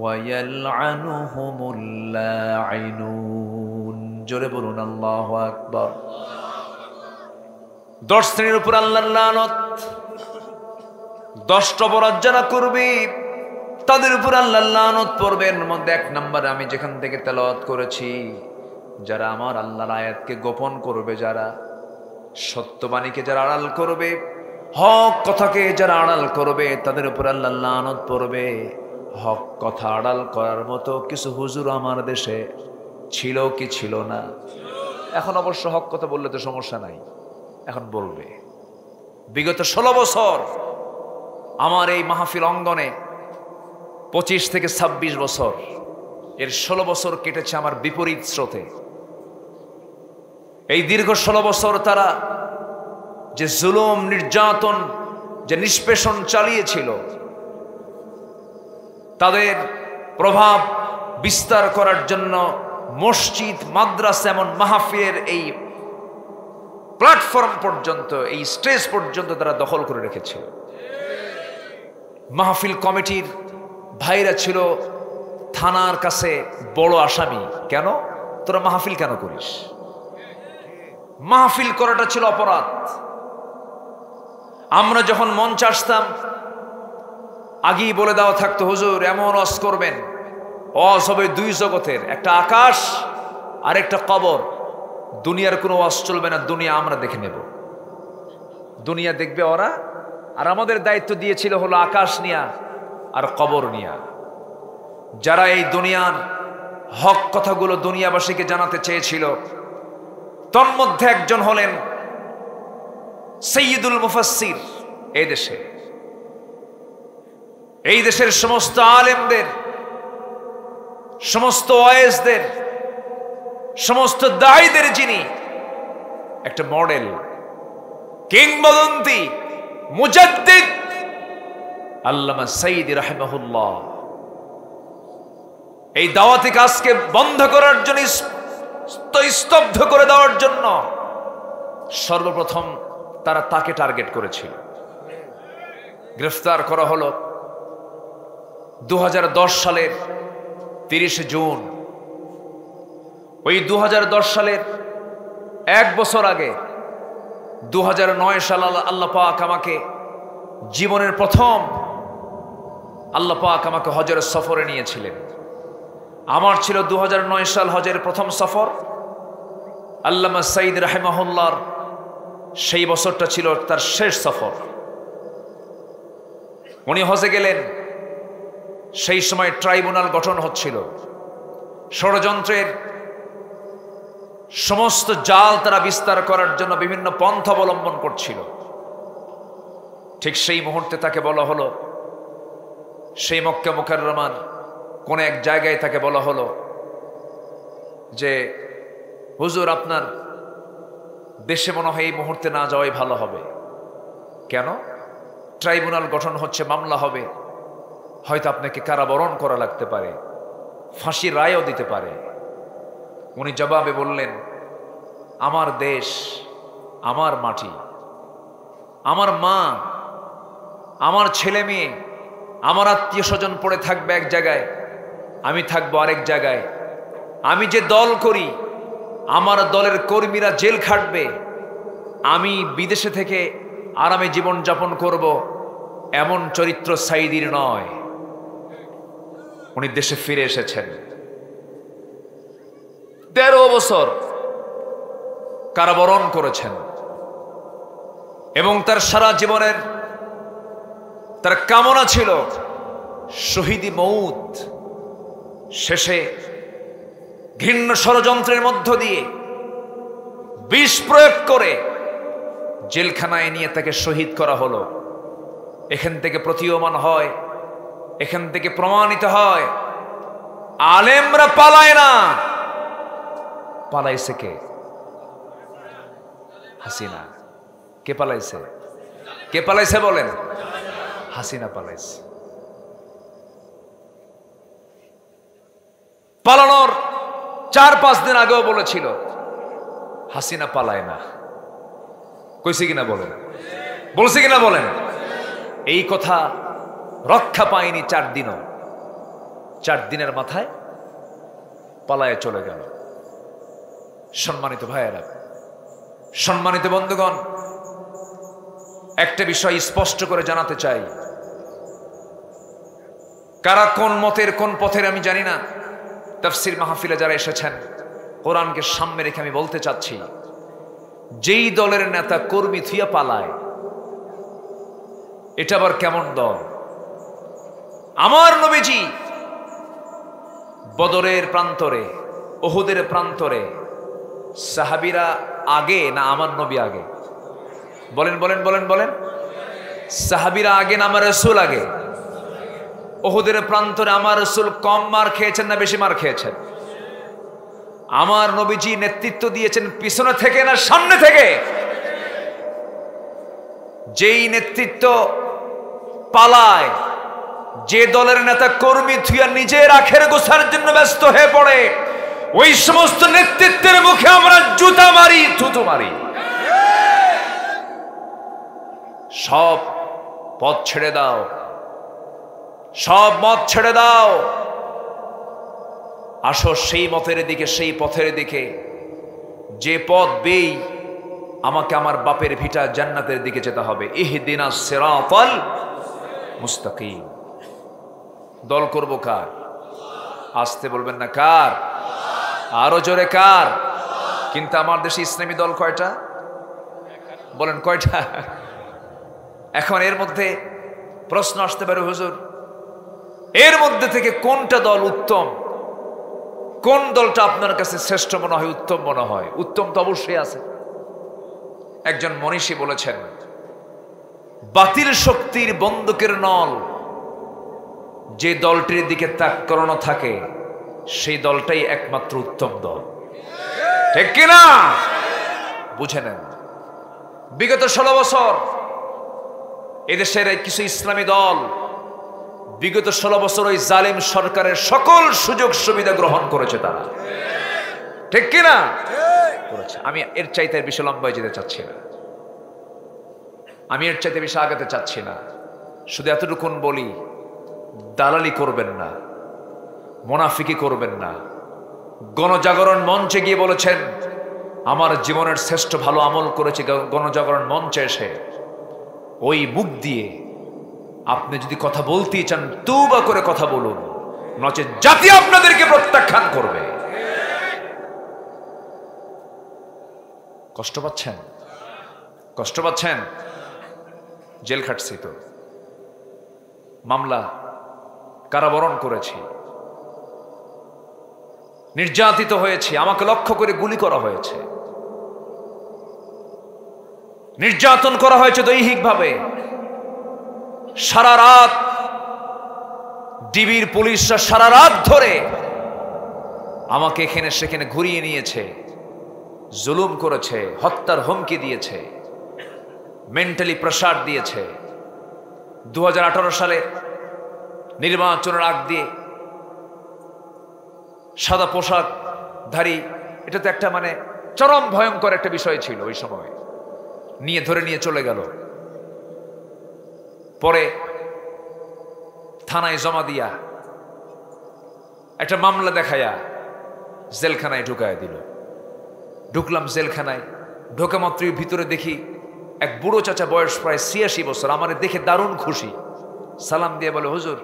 ওয়া ইয়ালআনুহুমুল লাঈনুন। জোরে বলুন আল্লাহু আকবার। 10 শ্রেণীর উপর আল্লাহর লানত। 10টা অপরাধ যারা করবে তাদের উপর আল্লাহর লানত পড়বে। এর মধ্যে 1 নম্বরে আমি যেখান থেকে তেলাওয়াত করেছি, যারা আমার আল্লাহর আয়াতকে গোপন করবে, যারা সত্যবাণীকে যারা আড়াল করবে, হক কথাকে যারা আড়াল করবে, তাদের উপর আল্লাহর লানত পড়বে। হক কথা আড়াল করার মতো কিছু হুজুর আমার দেশে ছিল কি ছিল না? এখন অবশ্য হক কথা বললে তো সমস্যা নাই, এখন বলবে। বিগত 16 বছর আমার এই মাহফিল অঙ্গনে, 25 থেকে 26 বছর, এর 16 বছর কেটেছে আমার বিপরীত স্রোতে। এই দীর্ঘ 16 বছর তারা যে জুলুম, নির্যাতন, যে নিষ্পেষণ চালিয়েছিল, তাদের প্রভাব বিস্তার করার জন্য মসজিদ, মাদ্রাসা এমন মাহফিলের এই প্ল্যাটফর্ম পর্যন্ত, এই স্টেজ পর্যন্ত তারা দখল করে রেখেছিল। মাহফিল কমিটির ভাইরা ছিল থানার কাছে বড় আসামি। কেন? তোরা মাহফিল কেন করিস? মাহফিল করাটা ছিল অপরাধ। আমরা যখন মঞ্চে আসতাম, আগেই বলে দেওয়া থাকতো, হুজুর এমন ওয়াজ করবেন, ওয়াজ হবে 2 জগতের, একটা আকাশ আর একটা কবর। দুনিয়ার কোনো ওয়াজ চলবে না, দুনিয়া আমরা দেখে নেব। দুনিয়া দেখবে ওরা, আর আমাদের দায়িত্ব দিয়েছিল হলো আকাশ নিয়া আর কবর নিয়া। যারা এই দুনিয়ার হক কথাগুলো দুনিয়াবাসীকে জানাতে চেয়েছিল, তন্মধ্যে একজন হলেন সাইয়্যিদুল মুফাসসির এই দেশের সমস্ত আলেমদের, সমস্ত ওয়াইজদের, সমস্ত দায়ীদের যিনি একটা মডেল, কিংবদন্তি, মুজাদ্দিদ, আল্লামা সাইয়্যিদি রাহিমাহুল্লাহ। এই দাওয়াতি কাজকে বন্ধ করার জন্য, স্তব্ধ করে দেওয়ার জন্য সর্বপ্রথম তারা তাকে টার্গেট করেছিল। গ্রেফতার করা হলো 2010 সালের 30 জুন। ওই 2010 সালের এক বছর আগে 2009 সালে আল্লাহ পাক আমাকে জীবনের প্রথম আল্লাহ পাক আমাকে হজের সফরে নিয়েছিলেন। আমার ছিল 2009 সাল হজের প্রথম সফর। আল্লামা সাইয়্যিদ রাহিমাহুল্লাহর সেই বছরটা ছিল তার শেষ সফর। উনি হজে গেলেন, সেই সময় ট্রাইব্যুনাল গঠন হচ্ছিল, ষড়যন্ত্রের সমস্ত জাল তারা বিস্তার করার জন্য বিভিন্ন পন্থা অবলম্বন করছিল। ঠিক সেই মুহূর্তে তাকে বলা হলো, সেই মক্কা মুকাররমার কোন এক জায়গায় তাকে বলা হলো যে হুজুর, আপনার দেশে মনে হয় এই মুহূর্তে না যাওয়াই ভালো হবে। কেন? ট্রাইব্যুনাল গঠন হচ্ছে, মামলা হবে, হয়তো আপনাকে কারাবরণ করা লাগতে পারে, ফাঁসির রায়ও দিতে পারে। উনি জবাবে বললেন, আমার দেশ, আমার মাটি, আমার মা, আমার ছেলে মেয়ে, আমার আত্মীয় স্বজন পড়ে থাকবে এক জায়গায়, আমি থাকবো আরেক জায়গায়। আমি যে দল করি, আমার দলের কর্মীরা জেল খাটবে, আমি বিদেশে থেকে আরামে জীবন যাপন করব, এমন চরিত্র সাইয়্যিদির নয়। উনি দেশে ফিরে এসেছেন, 13 বছর কারাবরণ করেছেন এবং তার সারা জীবনের তার কামনা ছিল শহীদি মউত। শেষে ঘৃণ্য ষড়যন্ত্রের মধ্য দিয়ে বিষ প্রয়োগ করে জেলখানায় নিয়ে তাকে শহীদ করা হলো। এখান থেকে প্রতীয়মান হয়, এখান থেকে প্রমাণিত হয়, আলেমরা পালায় না, পালাইছে কে? হাসিনা। কে পালাইছে? কে পালাইছে বলেন? হাসিনা পালাইছে। পালানোর 4-5 দিন আগেও বলেছিল হাসিনা পালায় না। কইছে কিনা বলেন? বলছে কিনা বলেন? এই কথা রক্ষা পায়নি 4 দিনও। 4 দিনের মাথায় পালায়ে চলে গেল। সম্মানিত ভাইয়েরা, সম্মানিত বন্ধুগণ, একটা বিষয় স্পষ্ট করে জানাতে চাই, কারা কোন মতের কোন পথের আমি জানি না। তাফসীর মাহফিলে যারা এসেছেন, কোরআনকে সামনে রেখে আমি বলতে চাচ্ছি, যেই দলের নেতা কর্মী থুইয়া পালায়, এটা আবার কেমন দল? আমার নবীজি বদরের প্রান্তরে, উহুদের প্রান্তরে সাহাবীরা আগে না আমার নবী আগে? বলেন বলেন বলেন বলেন। সাহাবীরা আগে না আমার রাসূল আগে? উহুদের প্রান্তরে আমার রাসূল কম মার খেয়েছেন না বেশি মার খেয়েছেন? আমার নবীজি নেতৃত্ব দিয়েছেন পিছনে থেকে না সামনে থেকে? যেই নেতৃত্ব পালায়, যে দলের নেতা কর্মী থুইয়া নিজের আখের গোছার জন্য ব্যস্ত হয়ে পড়ে, ওই সমস্ত নেতৃত্বের মুখে আমরা জুতা মারি, থুতু মারি। সব পথ ছেড়ে দাও, সব মত ছেড়ে দাও, আসো সেই মতের দিকে, সেই পথের দিকে যে পথ বেই আমাকে আমার বাপের ভিটা জান্নাতের দিকে যেতে হবে। ইহদিনাস সিরাতাল মুস্তাকিম। দল করব কার? আসতে বলবেন না কার? আরো জোরে কার? কিন্তু আমার দেশে ইসলামী দল কয়টা? বলেন কয়টা? এখন এর মধ্যে প্রশ্ন আসতে পারে, হুজুর এর মধ্যে থেকে কোনটা দল উত্তম? কোন দলটা আপনার কাছে শ্রেষ্ঠ মনে হয়, উত্তম মনে হয়? উত্তম তো অবশ্যই আছে। একজন মনীষী বলেছেন, বাতিল শক্তির বন্দুকের নল যে দলটির দিকে তাক করানো থাকে সেই দলটাই একমাত্র উত্তম দল। ঠিক কিনা? বুঝে নেন, বিগত 16 বছর এদেশের কিছু ইসলামী দল বিগত 16 বছর ওই জালিম সরকারের সকল সুযোগ সুবিধা গ্রহণ করেছে তারা। ঠিক কিনা? করেছে। আমি এর চাইতে বেশি লম্বায় যেতে চাচ্ছি না, আমি এর চাইতে বেশি আগাতে চাচ্ছি না। শুধু এতটুকুন বলি, দালালি করবেন না, মুনাফিকি করবেন না। গণজাগরণ মঞ্চে গিয়ে বলেছেন আমার জীবনের শ্রেষ্ঠ ভালো আমল করেছে গণজাগরণ মঞ্চে এসে। ওই মুখ দিয়ে আপনি যদি কথা বলতেই চান তওবা করে কথা বলুন, নচেৎ জাতি আপনাদেরকে প্রত্যাখ্যান করবে। কষ্ট পাচ্ছেন? কষ্ট পাচ্ছেন? জেল খাটছি তো, মামলা কারাবরণ করেছি, নির্যাতিত হয়েছি, আমাকে লক্ষ্য করে গুলি করা হয়েছে, নির্যাতন করা হয়েছে দৈহিকভাবে। সারা রাত ডিবির পুলিশরা সারা রাত ধরে আমাকে এখানে সেখানে ঘুরিয়ে নিয়েছে, জুলুম করেছে, হত্যার হুমকি দিয়েছে, মেন্টালি প্রেসার দিয়েছে। 2018 সালে নির্বাচনের আগ দিয়ে সাদা পোশাকধারী, এটা তো একটা মানে চরম ভয়ঙ্কর একটা বিষয় ছিল। ওই সময় ধরে নিয়ে চলে গেল, পরে থানায় জমা দিয়া একটা মামলা দেখায়া জেলখানায় ঢুকায় দিল। ঢুকলাম জেলখানায়, ঢোকা মাত্রই ভিতরে দেখি এক বুড়ো চাচা, বয়স প্রায় 86 বছর। আমার দেখে দারুণ খুশি, সালাম দিয়ে বলে, হুজুর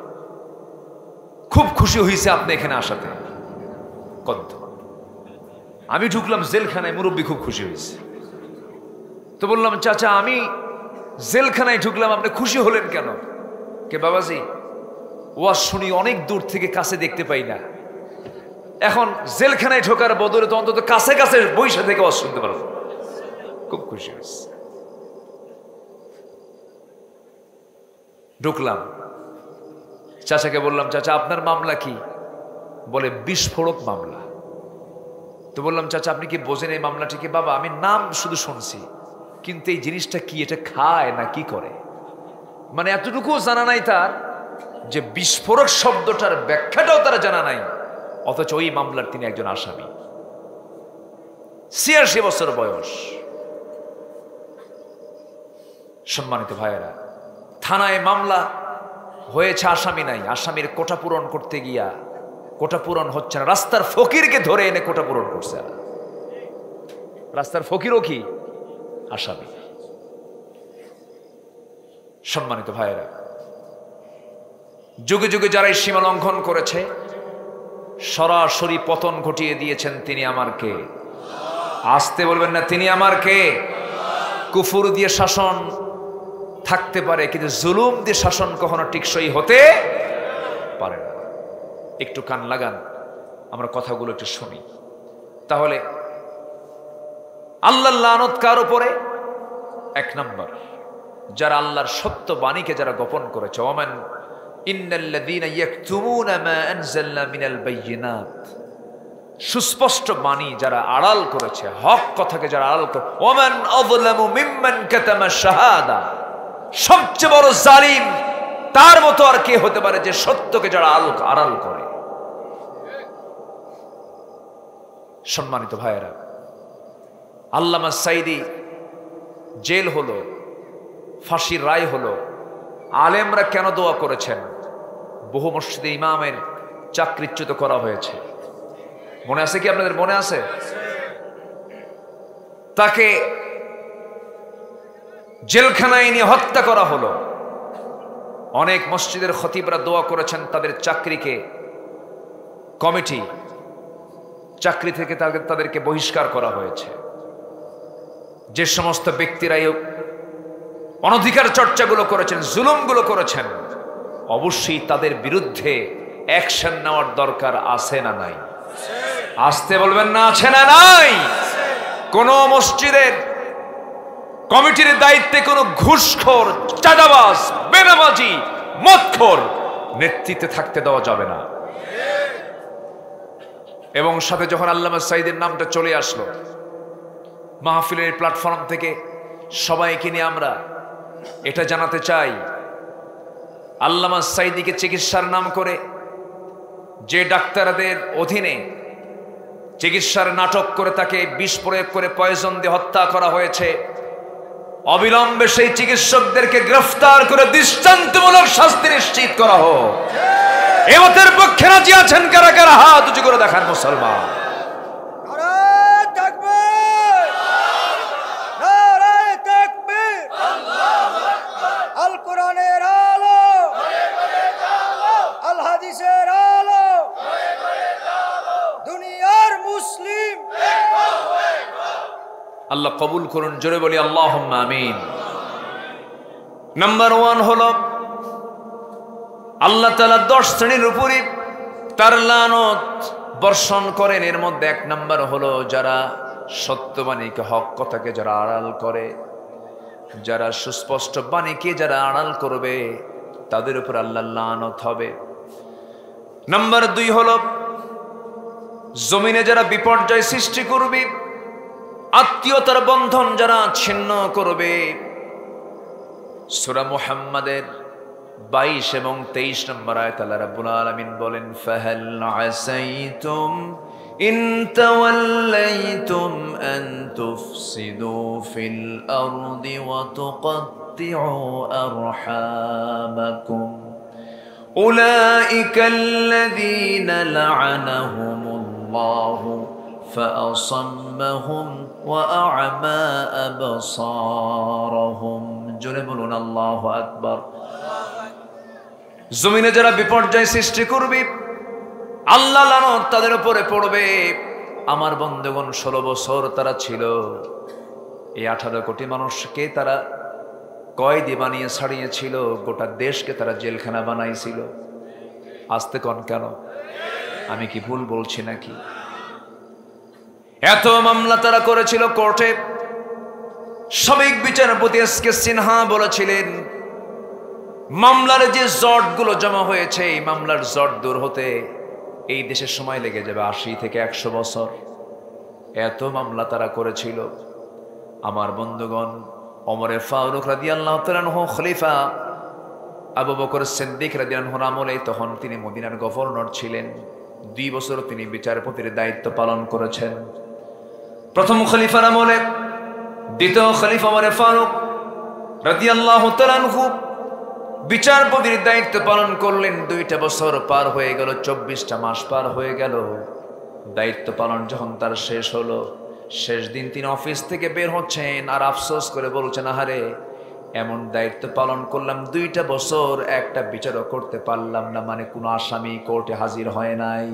খুব খুশি হয়েছে আপনি এখানে আসাতে। কত আমি ঢুকলাম জেলখানায়, মুরব্বী খুব খুশি হয়েছে। তো বললাম, চাচা আমি জেলখানায় ঢুকলাম, আপনি খুশি হলেন কেন? কে বাবাজি, ওয়াজ শুনি অনেক দূর থেকে, কাছে দেখতে পাই না, এখন জেলখানায় ঢোকার বদলে তো অন্তত কাছে কাছে বৈশা থেকে ওয়াজ শুনতে পারবো। খুব খুশি হয়েছে। ঢুকলাম, চাচাকে বললাম, চাচা আপনার মামলা কি? বলে বিস্ফোরক মামলা। তো বললাম, চাচা আপনি কি বোঝেন এই মামলাটিকে? বাবা আমি নাম শুধু শুনছি, কিন্তু এই জিনিসটা কি, এটা খায় না কি করে, মানে এতটুকুও জানা নাই তার, যে বিস্ফোরক শব্দটার ব্যাখ্যাটাও তারা জানা নাই। অথচ ওই মামলার তিনি একজন আসামি, 86 বছর বয়স। সম্মানিত ভাইয়েরা, থানায় মামলা হয়েছে, আসামি নাই। আসামির কোটা পূরণ করতে গিয়া কোটা পূরণ হচ্ছে না, রাস্তার ফকিরকে ধরে এনে কোটা পূরণ করছে। রাস্তার ফকিরও কি আসামি। সম্মানিত ভাইয়েরা, যুগে যুগে যারা এই সীমা লঙ্ঘন করেছে সরাসরি পতন ঘটিয়ে দিয়েছেন তিনি আমার কে? আসতে বলবেন না, তিনি আমার কে? কুফর দিয়ে শাসন থাকতে পারে, কিন্তু জুলুম দিয়ে শাসন কখনো টিকসই হতে পারে না। একটু কান লাগান, আমরা কথাগুলো একটু শুনি। তাহলে আল্লাহর লানত কার উপরে? 1 নম্বর, যারা আল্লাহর সত্য বাণীকে যারা গোপন করেছে। ওমান ইন্নাল্লাযীনা ইয়াকতুমুনা মা আনজালনা মিনাল বায়িনাত, সুস্পষ্ট বাণী যারা আড়াল করেছে, হক কথাকে যারা আড়াল করে। ওমান আযলামু মিম্মান কাতামা শাহাদা, সবচেয়ে বড় জালিম তার মতো আর কে হতে পারে যে সত্যকে যারা আড়াল করে। সম্মানিত ভাইয়েরা, আল্লামা সাইদি জেল হলো, ফাঁসির রায় হলো, আলেমরা কেন দোয়া করেছেন? বহু মসজিদে ইমামের চাকরিচ্যুত করা হয়েছে, মনে আছে কি আপনাদের? মনে আছে? তাকে জেলখানায় নিয়ে হত্যা করা হলো। অনেক মসজিদের খতিবরা দোয়া করেছেন তাদের চাকরিকে, কমিটি চাকরি থেকে তাদেরকে বহিষ্কার করা হয়েছে। যে সমস্ত ব্যক্তিরা অনধিকার চর্চাগুলো করেছেন, জুলুমগুলো করেছেন, অবশ্যই তাদের বিরুদ্ধে অ্যাকশন নেওয়ার দরকার আছে না নাই? আসতে বলবেন না, আছে না নাই? কোন মসজিদের কমিটির দায়িত্বে কোনো ঘুষখোর, চাঁদাবাজ, বেনামাজি, মদখোর নেতৃত্বে থাকতে দেওয়া যাবে না। এবং সাথে যখন আল্লামা সাঈদীর নামটা চলে আসলো, মাহফিলের প্ল্যাটফর্ম থেকে সবাইকে নিয়ে আমরা এটা জানাতে চাই, আল্লামা সাঈদীকে চিকিৎসার নাম করে যে ডাক্তারদের অধীনে চিকিৎসার নাটক করে তাকে বিষ প্রয়োগ করে পয়জন দিয়ে হত্যা করা হয়েছে, অবিলম্বে সেই চিকিৎসকদেরকে গ্রেফতার করে দৃষ্টান্তমূলক শাস্তি নিশ্চিত করা হোক। এমতের পক্ষে রাজি আছেন কারা কারা? হাত উঁচু করে দেখান মুসলমান। আল কোরআনের আলো, আল হাদিসের আলো, দুনিয়ার মুসলিম। আল্লাহ কবুল করুন, জোরে বলি আল্লাহুম্মা আমিন। নাম্বার 1 হলো আল্লাহ তাআলা 10 শ্রেণীর উপরে তার লানত বর্ষণ করেন। এর মধ্যে 1 নাম্বার হলো যারা সত্যবাণীকে, হক কথাকে যারা আড়াল করে, যারা সুস্পষ্ট বাণীকে যারা আড়াল করবে তাদের উপর আল্লাহর লানত হবে। নাম্বার 2 হলো জমিনে যারা বিপর্যয় সৃষ্টি করবে, আত্মীয়তার বন্ধন যারা ছিন্ন করবে। সূরা মুহাম্মাদের 22 এবং 23 নম্বর আয়াত আল্লাহ রাব্বুল আলামিন বলেন, ফাহাল আসাইতুম ইন তাওয়াল্লাইতুম আন তুফসিদু ফিল আরদি ওয়া তুকাত্তিউ আরহামাকুম উলাইকা আল্লাযীনা লা'আনাহুমুল্লাহু ফাআসাম্মাহুম ওয়া আ'মা আবসারহুম। জোরে বলুন আল্লাহু আকবার। জমিনে যারা বিপর্যয় সৃষ্টি করবে, আল্লাহ লানত তাদের উপরে পড়বে। আমার বন্ধুগণ, 16 বছর তারা ছিল, এই 18 কোটি মানুষকে তারা কয়েদি বানিয়ে ছাড়িয়েছিল, গোটা দেশকে তারা জেলখানা বানাইছিল। আস্তে কন কেন? আমি কি ভুল বলছি নাকি? এত মামলা তারা করেছিল কোর্টে। সাবেক বিচারপতি এস.কে. সিনহা বলেছিলেন, মামলার যে জটগুলো জমা হয়েছে, এই মামলার জট দূর হতে এই দেশের সময় লেগে যাবে 80 থেকে 100 বছর। এত মামলা তারা করেছিল। আমার বন্ধুগণ, ওমর ফারুক রাদিয়াল্লাহু তাআলা আনহু, খলিফা আবু বকর সিদ্দিক রাদিয়াল্লাহু আনহুর আমলে, তখন তিনি মদিনার গভর্নর ছিলেন। 2 বছর তিনি বিচারপতির দায়িত্ব পালন করেছেন। প্রথম খলিফার আমলে দ্বিতীয় খলিফা ওমর ফারুক রাদিয়াল্লাহু তাআলা আনহু বিচারপতির দায়িত্ব পালন করলেন। 2টা বছর পার হয়ে গেল, 24টা মাস পার হয়ে গেল। দায়িত্ব পালন যখন তার শেষ হলো, শেষ দিন তিনি অফিস থেকে বের হচ্ছেন আর আফসোস করে বলছেন, আহারে, এমন দায়িত্ব পালন করলাম, 2টা বছর একটা বিচারও করতে পারলাম না, মানে কোনো আসামি কোর্টে হাজির হয় নাই।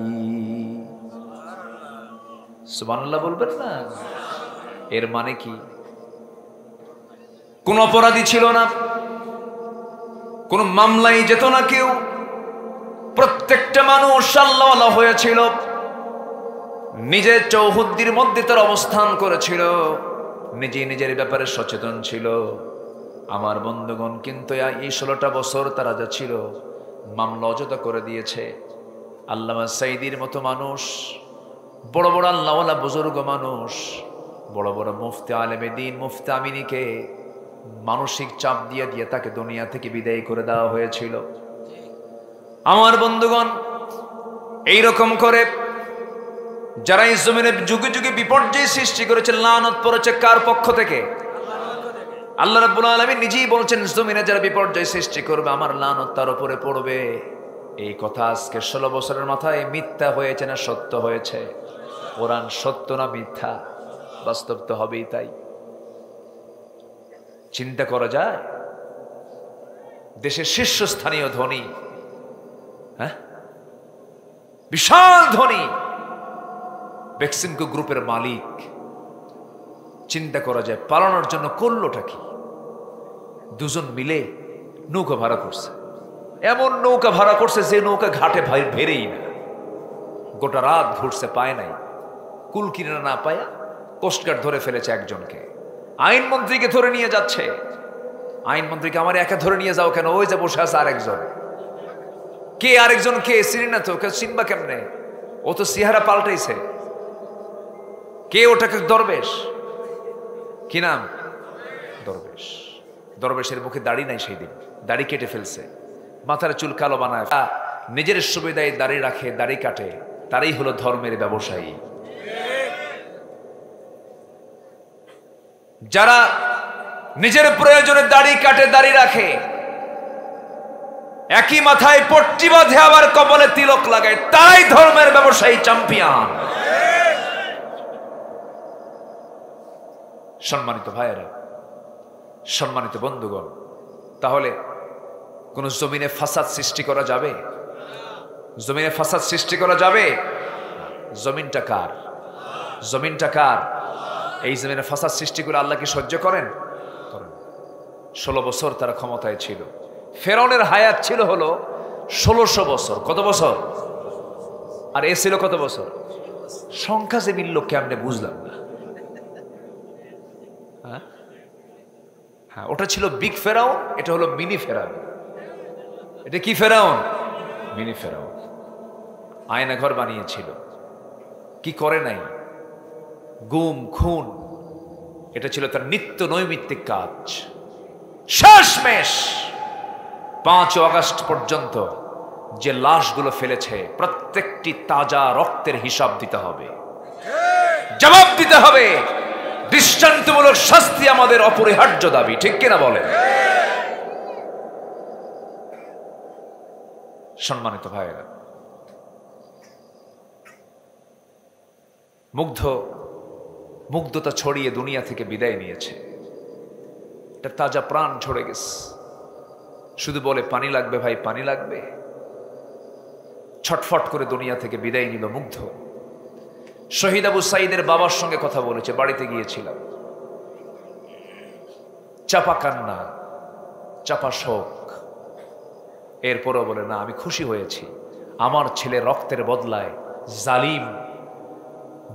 সুবহানাল্লাহ বলবেন না? এর মানে কি? কোন অপরাধী ছিল না, কোন মামলাই যেত না কেউ। প্রত্যেকটা মানুষ আল্লাহওয়ালা হয়েছিল, নিজের চৌহদ্দির মধ্যে তার অবস্থান করেছিল, নিজে নিজের ব্যাপারে সচেতন ছিল। আমার বন্ধুগণ, কিন্তু এই 16টা বছর তারা যা ছিল, মামলা অযথা করে দিয়েছে। আল্লামা সাঈদীর মতো মানুষ, বড় বড় আল্লাহওয়ালা বুজুর্গ মানুষ, বড় বড় মুফতি আলেমে দ্বীন, মুফতি আমিনীকে মানসিক চাপ দিয়ে দিয়ে তাকে দুনিয়া থেকে বিদায় করে দেওয়া হয়েছিল। আমার বন্ধুগণ, এইরকম করে যারা এই জমিনে যুগে যুগে বিপর্যয় সৃষ্টি করেছে, লানত পড়েছে কার পক্ষ থেকে? আল্লাহ রাব্বুল আলামিন নিজেই বলছেন, জমিনে যারা বিপর্যয় সৃষ্টি করবে, আমার লানত তার উপরে পড়বে। এই কথা আজকে 16 বছরের মাথায় মিথ্যা হয়েছে না সত্য হয়েছে? কোরআন সত্য না মিথ্যা? বাস্তব তো হবেই তাই। চিন্তা করা যায়, দেশের শীর্ষস্থানীয় ধনী, বিশাল ধনী বেক্সিমকো গ্রুপের মালিক, চিন্তা করা যায় পালানোর জন্য করলোটা কি? 2জন মিলে নৌকা ভাড়া করছে। এমন নৌকা ভাড়া করছে যে নৌকা ঘাটে ভেরেই না। গোটা রাত ঘুরছে, পায় নাই। কুল কিনারা না পায় কোস্টগার্ড ধরে ফেলেছে একজনকে। আইনমন্ত্রীকে ধরে নিয়ে যাচ্ছে। আইনমন্ত্রীকে আমার একা ধরে নিয়ে যাও কেন? ওই যে বসে আছে আরেকজন। কে আরেকজন? কে চিনি না তো। কে চিনবা কেমনে? ও তো চেহারা পাল্টাইছে। কে ওটাকে? দরবেশ। কি নাম? দরবেশ। দরবেশের মুখে দাড়ি নাই, সেই দিন দাড়ি কেটে ফেলছে, মাথার চুল কালো বানায়, নিজের সুবিধায় দাড়ি রাখে, দাড়ি কাটে, তারই হলো ধর্মের ব্যবসায়ী। যারা নিজের প্রয়োজনে দাড়ি কাটে, দাড়ি রাখে, একই মাথায় পট্টি বাঁধে, আবার কপালে তিলক লাগায়, তাই ধর্মের ব্যবসায়ী, চ্যাম্পিয়ন। সম্মানিত ভাইয়েরা, সম্মানিত বন্ধুগণ, তাহলে কোন জমিনে ফাসাদ সৃষ্টি করা যাবে? জমিনে ফাসাদ সৃষ্টি করা যাবে? জমিনটা কার? জমিনটা কার? এই জমিনে ফাসাদ সৃষ্টি করে আল্লাহ কি সহ্য করেন? 16 বছর তারা ক্ষমতায় ছিল। ফেরাউনের হায়াত ছিল হলো 1600 বছর। কত বছর? আর এ ছিল কত বছর? সংখ্যা যে মিলল কেমনে বুঝলাম না। হ্যাঁ, ওটা ছিল বিগ ফেরাউন, এটা হলো মিনি ফেরাউন। এটা কি ফেরাউন? মিনি ফেরাউন। আয়না ঘর বানিয়েছিল, কি করে নাই? গুম খুন, এটা ছিল তার নিত্য নৈমিত্তিক কাজ। শেষমেশ 5 আগস্ট পর্যন্ত যে লাশগুলো ফেলেছে, প্রত্যেকটি তাজা রক্তের হিসাব দিতে হবে, জবাব দিতে হবে। দৃষ্টান্তমূলক শাস্তি আমাদের অপরিহার্য দাবি, ঠিক কিনা বলেন? সম্মানিত ভাইয়েরা, মুগ্ধতা ছড়িয়ে দুনিয়া থেকে বিদায় নিয়েছে। একটা তাজা প্রাণ ঝরে গেছে। শুধু বলে পানি লাগবে ভাই, পানি লাগবে। ছটফট করে দুনিয়া থেকে বিদায় নিল মুগ্ধ। শহীদ আবু সাইদের বাবার সঙ্গে কথা বলেছে, বাড়িতে গিয়েছিলাম। চাপা কান্না, চাপা শোক। এরপরও বলে না, আমি খুশি হয়েছি, আমার ছেলে রক্তের বদলায় জালিম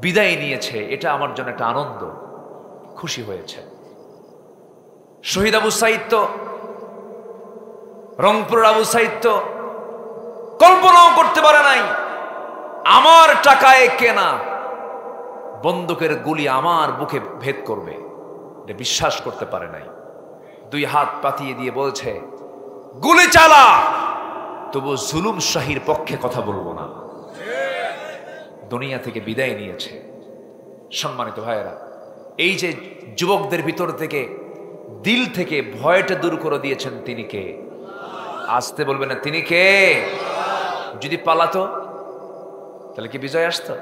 বিদায় নিয়েছে, এটা আমার জন্য একটা আনন্দ, খুশি হয়েছে। শহীদ আবু সাইদ তো, রংপুরের আবু সাইদ তো কল্পনাও করতে পারে নাই আমার টাকায় কেনা বন্দুকের গুলি আমার বুকে ভেদ করবে। এটা বিশ্বাস করতে পারে নাই। 2 হাত পাতিয়ে দিয়ে বলছে, গুলি চালা, তবু জুলুম শাহীর পক্ষে কথা বলবো না। দুনিয়া থেকে বিদায় নিয়েছে। সম্মানিত ভাইয়েরা, এই যে যুবকদের ভিতর থেকে, দিল থেকে ভয়টা দূর করে দিয়েছেন, তিনি কে? আসতে বলবে না, তিনি কে? যদি পালাতো তাহলে কি বিজয় আসতো?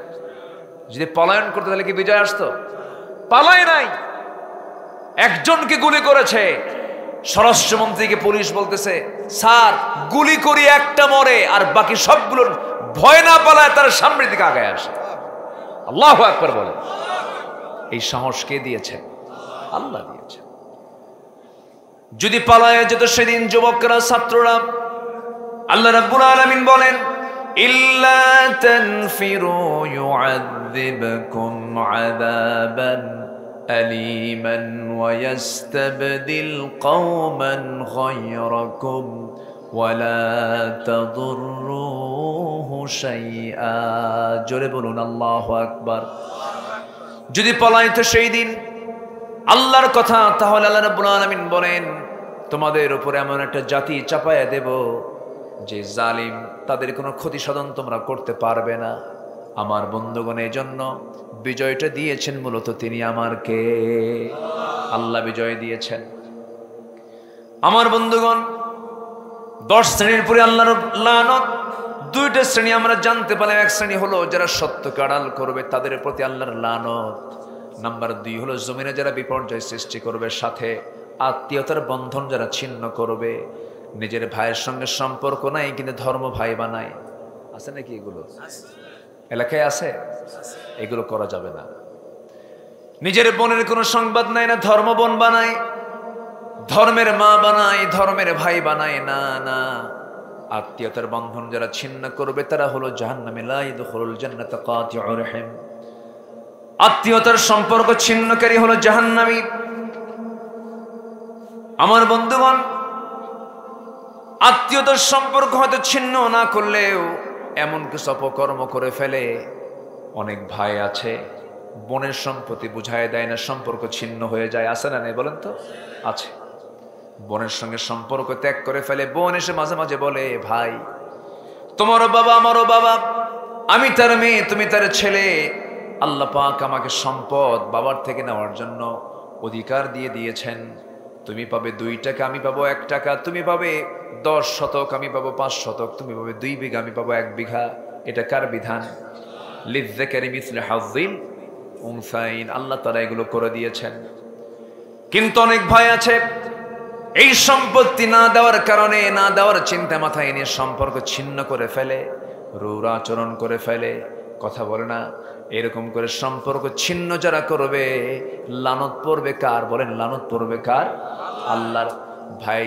যদি পলায়ন করতো তাহলে কি বিজয় আসতো? পালায় নাই, একজনকে গুলি করেছে। স্বরাষ্ট্রমন্ত্রীকে পুলিশ বলতেছে, স্যার গুলি করি একটা মরে, আর বাকি সবগুলো ভয় না পালায় তার সামনের দিকে আগায় আসে। আল্লাহু আকবার বলে। এই সাহস কে দিয়েছে? আল্লাহ দিয়েছে। যদি পালায় যেত সেদিন যুবকরা, ছাত্ররা, আল্লাহ রাব্বুল আলামিন বলেন, ইল্লা তানফিরু ইউআযিবকুম আযাবান আলীমান ওয়া ইস্তাবদিল কওমান গায়রাকুম ওয়া লা তাদুররুহু শাইআ। জোরে বলুন আল্লাহু আকবার। যদি পলাইতো সেই দিন, আল্লাহর কথা, তাহলে আল্লাহ রাব্বুল আলামিন বলেন, তোমাদের উপরে এমন একটা জাতি চাপায়া দেব যে জালিম, তাদের কোনো ক্ষতি সাধন তোমরা করতে পারবে না। আমার বন্ধুগণ, এই জন্য বিজয়টা দিয়েছেন মূলত তিনি আমার কে? আল্লাহ বিজয় দিয়েছেন। আমার বন্ধুগণ, 10 শ্রেণীর পরে আল্লাহর লানত। 2টা শ্রেণী আমরা জানতে পারলাম। এক শ্রেণী হলো যারা সত্যকে আড়াল করবে, তাদের প্রতি আল্লাহর লানত। নাম্বার 2 হলো জমিনে যারা বিপর্যয় সৃষ্টি করবে, সাথে আত্মীয়তার বন্ধন যারা ছিন্ন করবে, নিজের ভাইয়ের সঙ্গে সম্পর্ক নাই কিন্তু ধর্ম ভাই বানায়। আছে নাকি এগুলো? এলাকায় আছে। এগুলো করা যাবে না। নিজের বোনের কোনো সংবাদ নাই না, ধর্ম বোন বানায়, ধর্মের মা বানায়, ধর্মের ভাই বানায় না। না, আত্মীয়তার বন্ধন যারা ছিন্ন করবে তারা হলো জাহান্নামী। লা ইয়াদখুলুল জান্নাতা কাতিউর রহিম। আত্মীয়তার সম্পর্ক ছিন্নকারী হলো জাহান্নামী। আমার বন্ধুগণ, আত্মীয়তার সম্পর্ক হয়তো ছিন্ন না করলেও এমন কিছু অপকর্ম করে ফেলে। অনেক ভাই আছে বোনের সম্পত্তি বুঝায় দেয় না, সম্পর্ক ছিন্ন হয়ে যায়। আছে না নেই বলেন তো? আছে। বোনের সঙ্গে সম্পর্ক ত্যাগ করে ফেলে। বোন এসে মাঝে মাঝে বলে, ভাই তোমারও বাবা আমারও বাবা, আমি তার মেয়ে তুমি তার ছেলে, আল্লাহ পাক আমাকে সম্পদ বাবার থেকে নেওয়ার জন্য অধিকার দিয়ে দিয়েছেন। তুমি পাবে 2 টাকা, আমি পাবো 1 টাকা। তুমি পাবে 10 শতক, আমি পাবো 5 শতক। তুমি পাবে 2 বিঘা, আমি পাবো 1 বিঘা। এটা কার বিধান? লিযযাকারি মিসলু হাযযিল উনসাইন। আল্লাহ তাআলা এগুলো করে দিয়েছেন। কিন্তু অনেক ভাই আছে এই সম্পত্তি না দেওয়ার কারণে, না দেওয়ার চিন্তা মাথায় নিয়ে সম্পর্ক ছিন্ন করে ফেলে, রূঢ় আচরণ করে ফেলে, কথা বলে না। এরকম করে সম্পর্ক ছিন্ন যারা করবে, লানত পড়বে কার? বলেন, লানত পড়বে কার? আল্লাহর। ভাই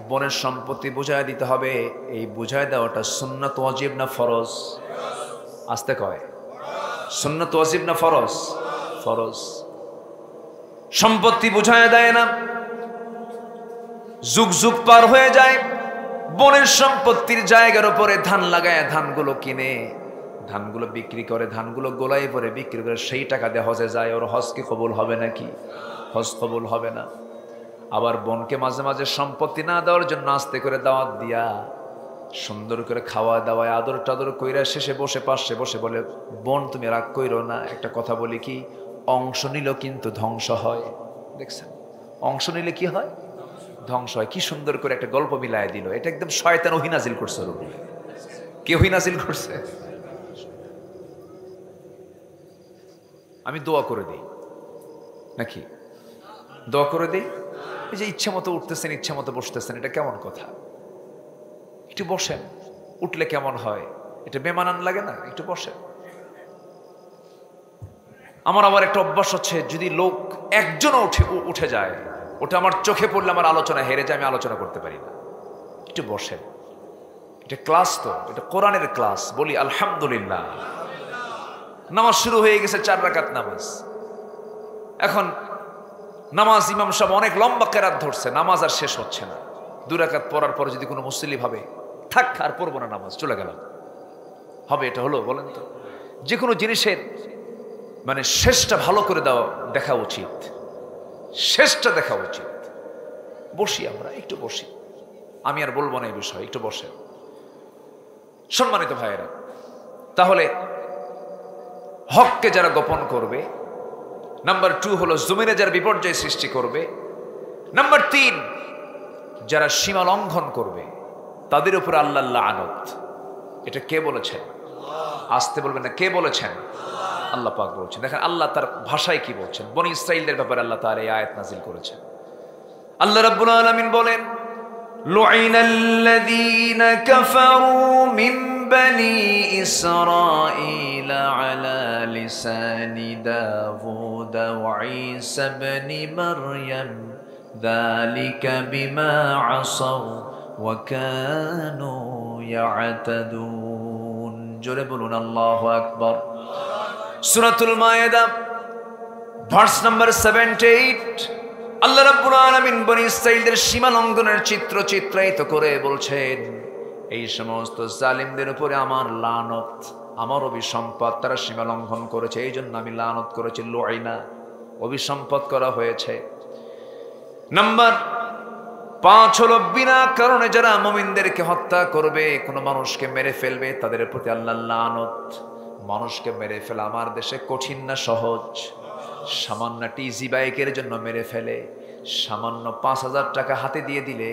বোনের সম্পত্তি বুঝায় দিতে হবে। এই বুঝায় দেওয়াটা সুন্নাত ওয়াজিব না ফরজ? আসতে কয়, সুন্নাত ওয়াজিব না ফরজ? ফরজ। সম্পত্তি বুঝায় দেয় না, যুগ যুগ পার হয়ে যায়, বোনের সম্পত্তির জায়গার উপরে ধান লাগায় ধানগুলো কিনে, ধানগুলো বিক্রি করে, ধানগুলো গোলায় পরে বিক্রি করে সেই টাকা দিয়ে হজে যায়। ওর হজ কি কবুল হবে নাকি? হজ কবুল হবে না। আবার বোনকে মাঝে মাঝে সম্পত্তি না দেওয়ার জন্য আস্তে করে দাওয়াত দিয়া, সুন্দর করে খাওয়া দাওয়ায় আদর টাদর কইরা শেষে বসে পাশে বসে বলে, বোন তুমি রাগ কইরো না, একটা কথা বলি কি, অংশ নিল কিন্তু ধ্বংস হয়। দেখছেন, অংশ নিলে কি হয়? ধ্বংস হয়। কি সুন্দর করে একটা গল্প মিলায় দিল। এটা একদম শয়তান ওহী নাজিল করছে। রূপে কে ওহী নাজিল করছে? আমি দোয়া করে দিই নাকি? দোয়া করে দিই। এই যে ইচ্ছা মতো উঠতেছেন, ইচ্ছা মতো বসতেছেন, এটা কেমন কথা? একটু বসেন। উঠলে কেমন হয়? এটা বেমানান লাগে না? একটু বসেন। আমার আবার একটা অভ্যাস হচ্ছে, যদি লোক একজনও উঠে যায়, ওটা আমার চোখে পড়লে আমার আলোচনা হেরে যায়, আমি আলোচনা করতে পারি না। একটু বসেন। এটা ক্লাস তো, এটা কোরআনের ক্লাস। বলি আলহামদুলিল্লাহ। নামাজ শুরু হয়ে গেছে, 4 রাকাত নামাজ। এখন নামাজ ইমাম সাহেব অনেক লম্বা কেরাত ধরছে, নামাজ আর শেষ হচ্ছে না। 2 রাকাত পড়ার পরে যদি কোনো মুসল্লি ভাবে থাক আর পড়বো না, নামাজ চলে গেলাম, হবে? এটা হলো? বলেন তো। যে কোনো জিনিসের মানে শেষটা ভালো করে দেখা উচিত, শেষটা দেখা উচিত। বসি, আমরা একটু বসি। আমি আর বলবো না এই বিষয়, একটু বসে। সম্মানিত ভাইয়েরা, তাহলে হককে যারা গোপন করবে, নাম্বার 2 হলো জমিনে যারা বিপর্যয় সৃষ্টি করবে। নাম্বার 3, যারা সীমা লঙ্ঘন করবে তাদের উপর আল্লাহ লানত। এটা কে বলেছেন? আসতে বলবেন না, কে বলেছেন? আল্লাহ পাক বলছেন। দেখেন আল্লাহ তার ভাষায় কি বলছেন। বনি ইসরাঈলদের ব্যাপারে আল্লাহ তার এই আয়াত নাজিল করেছেন। আল্লাহ রাব্বুল আলামিন বলেন, লুইনাল্লাযীনা কাফারু মিন বনি ইসরাঈল আলা লিসানি দাউদ ওয়া ঈসা ইবনে মারইয়াম যালিকা বিমা আসাউ ওয়া কানু ইয়াতাদুন। জোরে বলুন আল্লাহু আকবার। সূরাতুল মায়েদা ভার্স নাম্বার 78। আল্লাহ রাব্বুল আলামিন বনি ইসরাঈলদের সীমা লঙ্ঘনের চিত্র চিত্রায়িত করে বলছেন, এই সমস্ত জালিমদের উপরে আমার লানত, আমার অভিসম্পদ। তারা সীমা লঙ্ঘন করেছে, এই জন্য আমি লানত করেছি। লুইনা, অভিসম্পদ করা হয়েছে। নাম্বার 5 হলো বিনা কারণে যারা মুমিনদেরকে হত্যা করবে, কোনো মানুষকে মেরে ফেলবে, তাদের প্রতি আল্লাহ লানত। মানুষকে মেরে ফেলা আমার দেশে কঠিন না সহজ? সামান্য টিজি বাইকের জন্য মেরে ফেলে, সামান্য 5,000 টাকা হাতে দিয়ে দিলে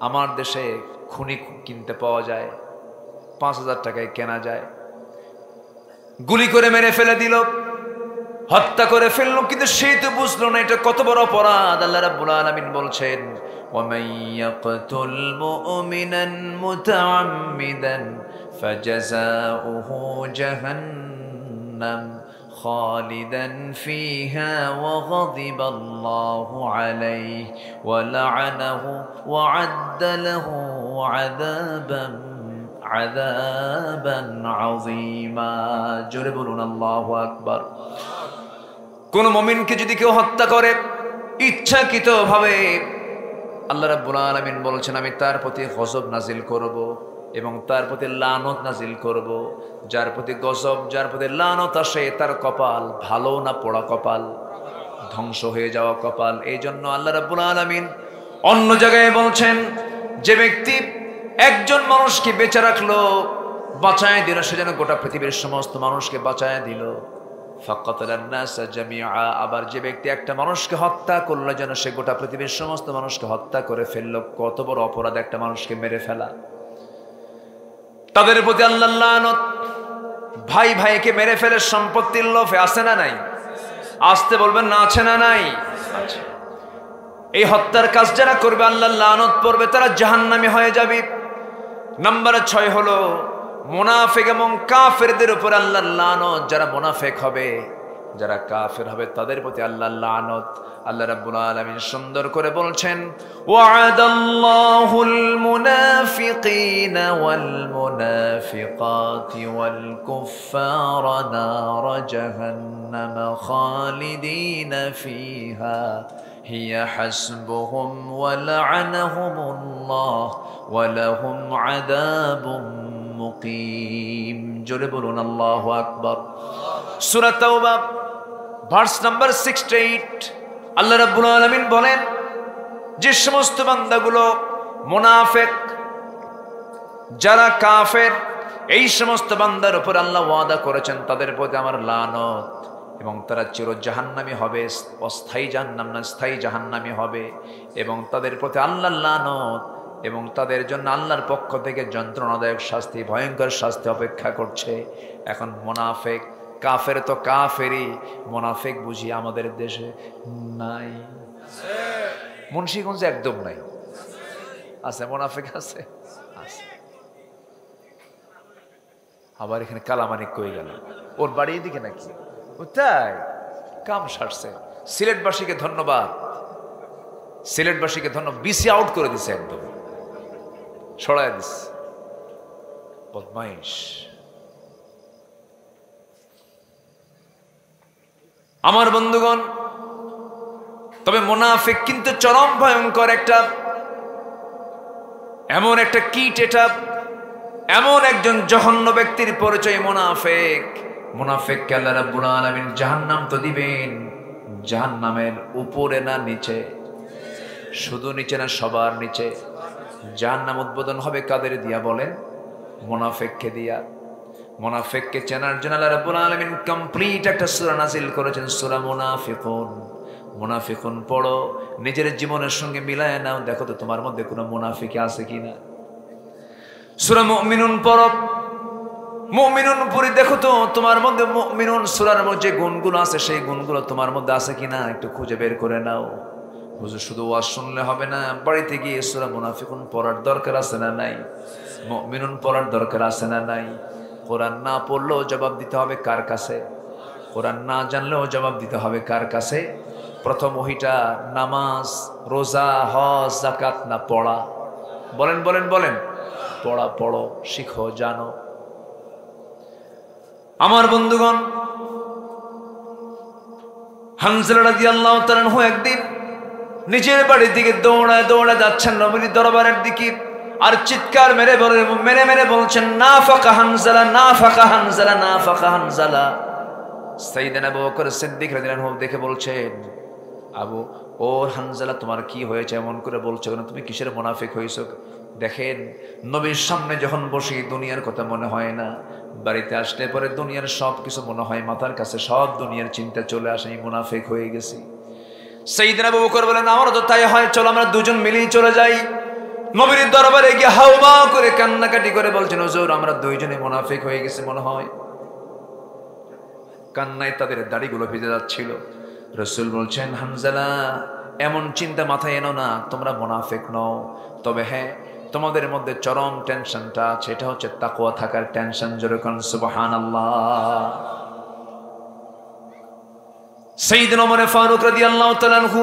আমার দেশে খুনি কিনতে পাওয়া যায়, 5,000 টাকায় কেনা যায়। গুলি করে মেরে ফেলে দিল, হত্যা করে ফেললো, কিন্তু সে তো বুঝলো না এটা কত বড় অপরাধ। আল্লাহ রাব্বুল আলামিন বলছেন, ওয়ামান ইয়াকতুল মুমিনান মুতাআম্মিদান ফাজাযাউহু জাহান্নাম খালিদান ফিহা ওয়া গাদিবাল্লাহু আলাইহি ওয়া লা'নাহু ওয়া আ'আদ্দা লাহু আযাবান আযীমা। জোরে বলুন আল্লাহু আকবার। কোন মুমিনকে যদি কেউ হত্যা করে ইচ্ছাকৃতভাবে, আল্লাহ রাব্বুল আলামিন বলছেন আমি তার প্রতি গজব নাজিল করব এবং তার প্রতি লানত নাজিল করব। যার প্রতি গজব, যার প্রতি লানত আসে তার কপাল ভালো না পোড়া কপাল, ধ্বংস হয়ে যাওয়া কপাল। এই জন্য আল্লাহ রাব্বুল আলামিন অন্য জায়গায় বলছেন যে ব্যক্তি একজন মানুষকে বেঁচে রাখলো, বাঁচায় দিল, সে যেন গোটা পৃথিবীর সমস্ত মানুষকে বাঁচায় দিল। ফাকাতালান নাস জামিআ, আবার যে ব্যক্তি একটা মানুষকে হত্যা করলো যেন সে গোটা পৃথিবীর সমস্ত মানুষকে হত্যা করে ফেললো। কত বড় অপরাধ একটা মানুষকে মেরে ফেলা। তাদের প্রতি আল্লাহর লানত। ভাই ভাইকে মেরে ফেলে সম্পত্তির লোভে, আছে না নাই? আসতে বলবেন না, আছে না নাই? আছে। এই হত্যার কাজ যারা করবে আল্লাহর লানত পড়বে, তারা জাহান্নামী হয়ে যাবে। নাম্বার 6 হলো মুনাফিক এবং কাফেরদের উপর আল্লাহর লানত। যারা মুনাফিক হবে, যারা কাফের হবে, তাদের প্রতি আল্লাহর লানত। আল্লাহ রাব্বুল আলামিন সুন্দর করে বলছেন ওয়া'আদাল্লাহুল মুনাফিকিনা ওয়াল মুনাফিকাতি ওয়াল কুফফারা নার জাহান্নাম খালিদিনা ফিহা হিয়া হাসবুহুম ওয়া লা'আনাহুমুল্লাহ ওয়া লাহুম আযাবুম মুকিম। জোরে বলুন আল্লাহু আকবার। সূরা তাওবা ভার্স নাম্বার 68 আল্লাহ রাব্বুল আলামিন বলেন যে সমস্ত বান্দাগুলো মুনাফিক, যারা কাফের, এই সমস্ত বান্দার উপর আল্লাহ ওয়াদা করেছেন তাদের প্রতি আমার লানত এবং তারা চির জাহান্নামী হবে, অস্থায়ী জাহান্নাম না স্থায়ী জাহান্নামী হবে এবং তাদের প্রতি আল্লাহর লানত এবং তাদের জন্য আল্লাহর পক্ষ থেকে যন্ত্রণাদায়ক শাস্তি, ভয়ঙ্কর শাস্তি অপেক্ষা করছে। এখন মুনাফিক, কাফের তো কাফেরই, মুনাফিক বুঝি আমাদের দেশে নাই? মুন্সিগঞ্জে একদম নাই। আছে মুনাফিক, আছে আছে। আবার এখানে কালামানিক কই গেল, ওর বাড়ি এদিকে নাকি? তাই কাম সারছে। সিলেটবাসীকে ধন্যবাদ, সিলেটবাসীকে ধন্যবাদ। বিসি আউট করে দিছে, একদম সরাই দিছে। বদমাইশ। আমার বন্ধুগণ, তবে মুনাফিক কিন্তু চরম ভয়ঙ্কর একটা, এমন একটা কীট, এটা এমন একজন জঘন্য ব্যক্তির পরিচয় মুনাফিক। মুনাফিককে আল্লাহ রাব্বুল আলামিন জাহান্নাম তো দিবেন, জাহান্নামের উপরে না নিচে? শুধু নিচে না, সবার নিচে। জাহান্নাম উদ্বোধন হবে কাদের দিয়া বলেন? মুনাফিককে দিয়া। মুনাফিককে চেনার জন্য আল্লাহ রাব্বুল আলামিন কমপ্লিট একটা সূরা নাযিল করেছেন, সূরা মুনাফিকুন। মুনাফিকুন পড়ো, নিজের জীবনের সঙ্গে মিলায় নাও, দেখো তো তোমার মধ্যে কোনো মুনাফিক আছে কিনা। সূরা মুমিনুন পড়ো, মুমিনুন পড়ি, দেখো তো তোমার মধ্যে মুমিনুন সূরার মধ্যে যে গুণগুলো আছে সেই গুণগুলো তোমার মধ্যে আছে কিনা, একটু খুঁজে বের করে নাও। হুজুর শুধু ওয়াজ শুনলে হবে না, বাড়িতে গিয়ে সূরা মুনাফিকুন পড়ার দরকার আছে না নাই? মুমিনুন পড়ার দরকার আছে না নাই? কোরআন না পড়লেও জবাব দিতে হবে কার কাছে? কোরআন না জানলেও জবাব দিতে হবে কার কাছে? প্রথম ওহিটা নামাজ, রোজা, হজ, যাকাত না পড়া? বলেন বলেন বলেন। পড়া, পড়ো, শিখো, জানো। আমার বন্ধুগণ, হানজালা রাদিয়াল্লাহু তাআলা আনহু একদিন নিজের বাড়ির দিকে দৌড়ায় দৌড়ায় যাচ্ছেন নবীর দরবারের দিকে, আর চিৎকার মেরে মেরে বলছেন নাফাকা হানজালা, নাফাকা হানজালা, নাফাকা হানজালা। সাইয়েদনা আবু বকর সিদ্দিক রাদিয়াল্লাহু আনহু দেখে বলছেন, আবু ও হানজালা, তোমার কি হয়েছে এমন করে বলছো কেন? তুমি কিসের মুনাফিক হইছো? দেখেন, নবীর সামনে যখন বসি দুনিয়ার কথা মনে হয় না, বাড়িতে আসলে পরে দুনিয়ার সব কিছু মনে হয়, মাথার কাছে সব দুনিয়ার চিন্তা চলে আসে, আমি মুনাফিক হয়ে গেছি। সাইয়েদনা আবু বকর বলেন, আমারও তো তাই হয়, চলো আমরা দুজন মিলেই চলে যাই। নবীর দরবারে গিয়ে হাওমা করে কান্নাকাটি করে বলছেন, হুজুর আমরা দুইজনে মুনাফিক হয়ে গেছি মনে হয়। কান্নায় তাদের দাড়িগুলো ভিজে যাচ্ছিল। রাসূল বলছেন, হানজালা এমন চিন্তা মাথায় এনো না, তোমরা মুনাফিক নও, তবে হ্যাঁ তোমাদের মধ্যে চরম টেনশনটা আছে, এটা হচ্ছে তাকওয়া থাকার টেনশন। জোরে কোন সুবহানাল্লাহ। সাইয়েদনা ওমর ফারুক রাদিয়াল্লাহু তাআলা আনহু